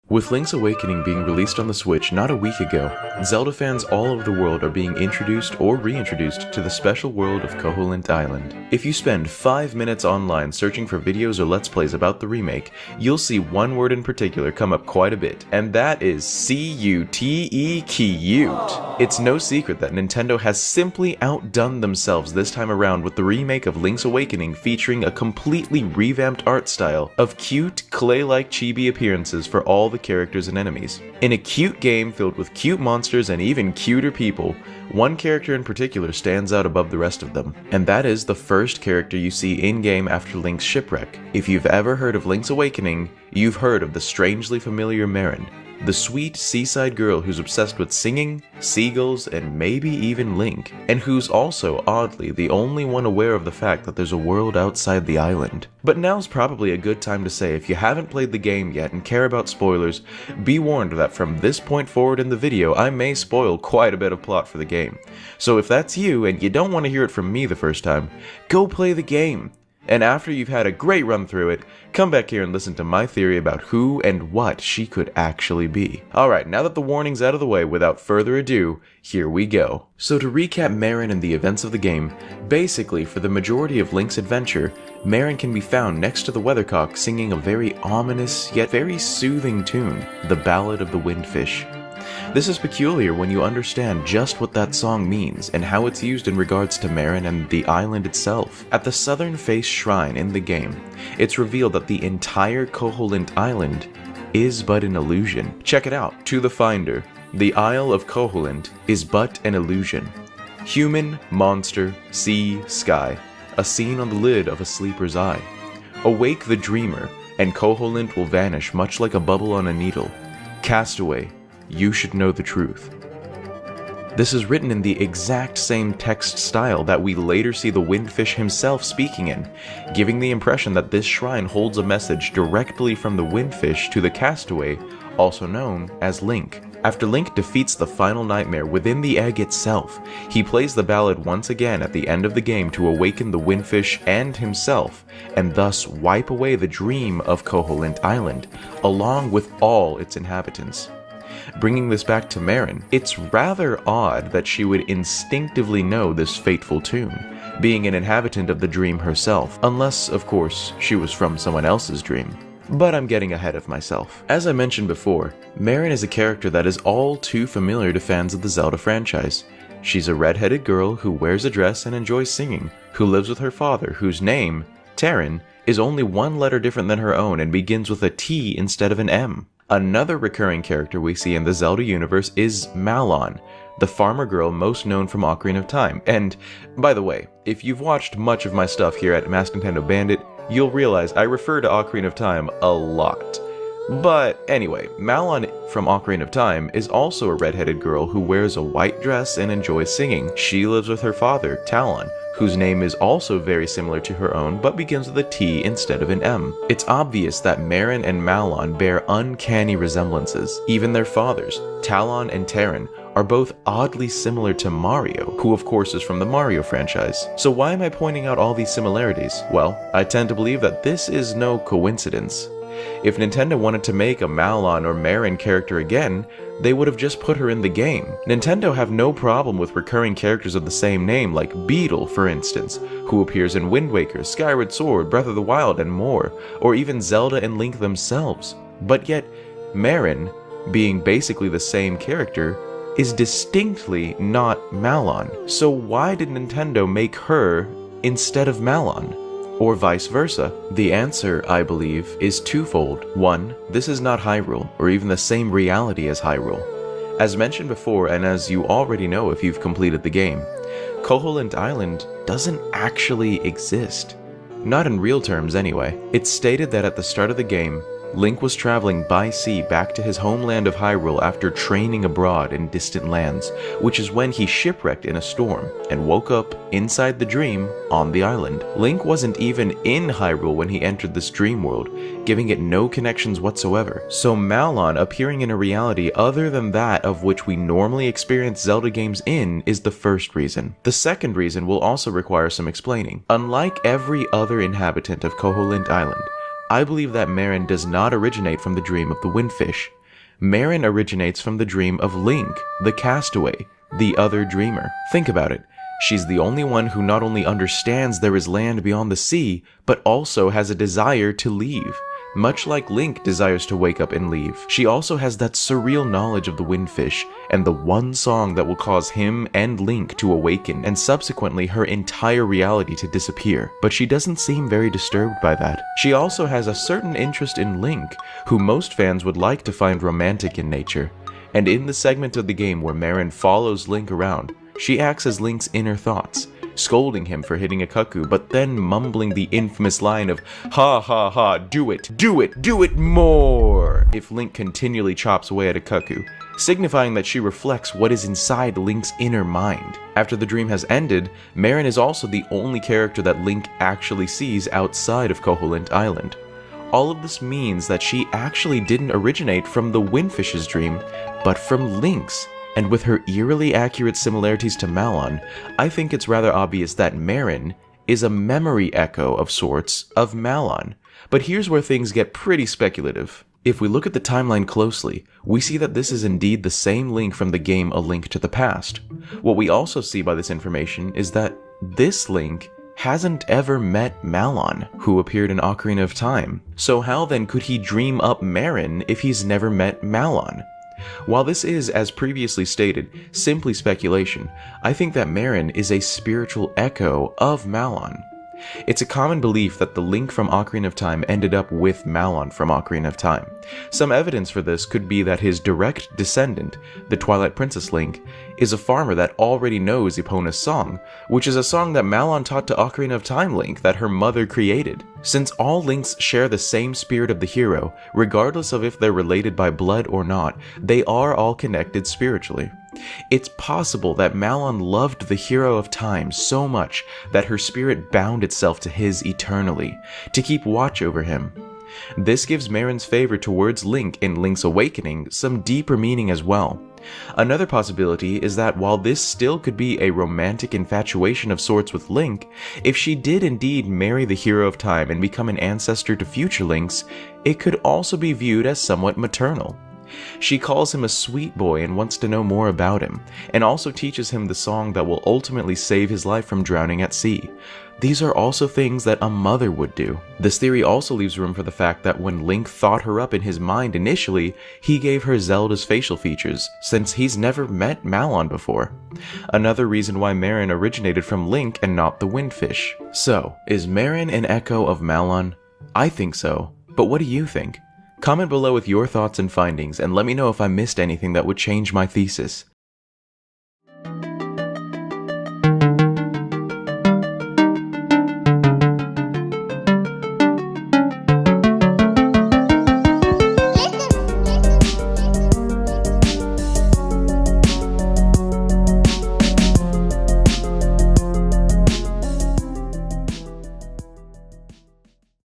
With Link's Awakening being released on the Switch not a week ago, Zelda fans all over the world are being introduced or reintroduced to the special world of Koholint Island. If you spend 5 minutes online searching for videos or Let's Plays about the remake, you'll see one word in particular come up quite a bit, and that is C-U-T-E, cute. It's no secret that Nintendo has simply outdone themselves this time around with the remake of Link's Awakening featuring a completely revamped art style of cute, clay-like chibi appearances for all the characters and enemies. In a cute game filled with cute monsters and even cuter people, one character in particular stands out above the rest of them, and that is the first character you see in-game after Link's shipwreck. If you've ever heard of Link's Awakening, you've heard of the strangely familiar Marin, the sweet seaside girl who's obsessed with singing, seagulls, and maybe even Link, and who's also, oddly, the only one aware of the fact that there's a world outside the island. But now's probably a good time to say if you haven't played the game yet and care about spoilers, be warned that from this point forward in the video I may spoil quite a bit of plot for the game. So if that's you and you don't want to hear it from me the first time, go play the game! And after you've had a great run through it, come back here and listen to my theory about who and what she could actually be. Alright, now that the warning's out of the way, without further ado, here we go. So to recap Marin and the events of the game, basically for the majority of Link's adventure, Marin can be found next to the weathercock singing a very ominous yet very soothing tune, the Ballad of the Windfish. This is peculiar when you understand just what that song means and how it's used in regards to Marin and the island itself. At the southern face shrine in the game, it's revealed that the entire Koholint Island is but an illusion. Check it out. To the finder, the Isle of Koholint is but an illusion. Human, monster, sea, sky, a scene on the lid of a sleeper's eye. Awake the dreamer, and Koholint will vanish much like a bubble on a needle. Castaway, you should know the truth. This is written in the exact same text style that we later see the Windfish himself speaking in, giving the impression that this shrine holds a message directly from the Windfish to the castaway, also known as Link. After Link defeats the final nightmare within the egg itself, he plays the ballad once again at the end of the game to awaken the Windfish and himself, and thus wipe away the dream of Koholint Island, along with all its inhabitants. Bringing this back to Marin, it's rather odd that she would instinctively know this fateful tune, being an inhabitant of the dream herself, unless, of course, she was from someone else's dream. But I'm getting ahead of myself. As I mentioned before, Marin is a character that is all too familiar to fans of the Zelda franchise. She's a red-headed girl who wears a dress and enjoys singing, who lives with her father, whose name, Terran, is only one letter different than her own and begins with a T instead of an M. Another recurring character we see in the Zelda universe is Malon, the farmer girl most known from Ocarina of Time. And, by the way, if you've watched much of my stuff here at Masked Nintendo Bandit, you'll realize I refer to Ocarina of Time a lot. But anyway, Malon from Ocarina of Time is also a redheaded girl who wears a white dress and enjoys singing. She lives with her father, Talon, whose name is also very similar to her own but begins with a T instead of an M. It's obvious that Marin and Malon bear uncanny resemblances. Even their fathers, Talon and Terran, are both oddly similar to Mario, who of course is from the Mario franchise. So why am I pointing out all these similarities? Well, I tend to believe that this is no coincidence. If Nintendo wanted to make a Malon or Marin character again, they would have just put her in the game. Nintendo have no problem with recurring characters of the same name, like Beetle, for instance, who appears in Wind Waker, Skyward Sword, Breath of the Wild, and more, or even Zelda and Link themselves. But yet, Marin, being basically the same character, is distinctly not Malon. So why did Nintendo make her instead of Malon? Or vice versa? The answer, I believe, is twofold. One, this is not Hyrule, or even the same reality as Hyrule. As mentioned before, and as you already know if you've completed the game, Koholint Island doesn't actually exist. Not in real terms anyway. It's stated that at the start of the game, Link was traveling by sea back to his homeland of Hyrule after training abroad in distant lands, which is when he shipwrecked in a storm and woke up inside the dream on the island. Link wasn't even in Hyrule when he entered this dream world, giving it no connections whatsoever. So Malon appearing in a reality other than that of which we normally experience Zelda games in is the first reason. The second reason will also require some explaining. Unlike every other inhabitant of Koholint Island, I believe that Marin does not originate from the dream of the Windfish. Marin originates from the dream of Link, the castaway, the other dreamer. Think about it. She's the only one who not only understands there is land beyond the sea, but also has a desire to leave. Much like Link desires to wake up and leave, she also has that surreal knowledge of the Windfish and the one song that will cause him and Link to awaken and subsequently her entire reality to disappear. But she doesn't seem very disturbed by that. She also has a certain interest in Link, who most fans would like to find romantic in nature. And in the segment of the game where Marin follows Link around, she acts as Link's inner thoughts, scolding him for hitting a cuckoo, but then mumbling the infamous line of, "Ha ha ha, do it more," if Link continually chops away at a cuckoo, signifying that she reflects what is inside Link's inner mind. After the dream has ended, Marin is also the only character that Link actually sees outside of Koholint Island. All of this means that she actually didn't originate from the Windfish's dream, but from Link's. And with her eerily accurate similarities to Malon, I think it's rather obvious that Marin is a memory echo of sorts of Malon. But here's where things get pretty speculative. If we look at the timeline closely, we see that this is indeed the same Link from the game A Link to the Past. What we also see by this information is that this Link hasn't ever met Malon, who appeared in Ocarina of Time. So how then could he dream up Marin if he's never met Malon? While this is, as previously stated, simply speculation, I think that Marin is a spiritual echo of Malon. It's a common belief that the Link from Ocarina of Time ended up with Malon from Ocarina of Time. Some evidence for this could be that his direct descendant, the Twilight Princess Link, is a farmer that already knows Epona's song, which is a song that Malon taught to Ocarina of Time Link that her mother created. Since all Links share the same spirit of the hero, regardless of if they're related by blood or not, they are all connected spiritually. It's possible that Malon loved the hero of time so much that her spirit bound itself to his eternally, to keep watch over him. This gives Marin's favor towards Link in Link's Awakening some deeper meaning as well. Another possibility is that while this still could be a romantic infatuation of sorts with Link, if she did indeed marry the hero of time and become an ancestor to future Links, it could also be viewed as somewhat maternal. She calls him a sweet boy and wants to know more about him, and also teaches him the song that will ultimately save his life from drowning at sea. These are also things that a mother would do. This theory also leaves room for the fact that when Link thought her up in his mind initially, he gave her Zelda's facial features, since he's never met Malon before. Another reason why Marin originated from Link and not the Windfish. So, is Marin an echo of Malon? I think so, but what do you think? Comment below with your thoughts and findings, and let me know if I missed anything that would change my thesis.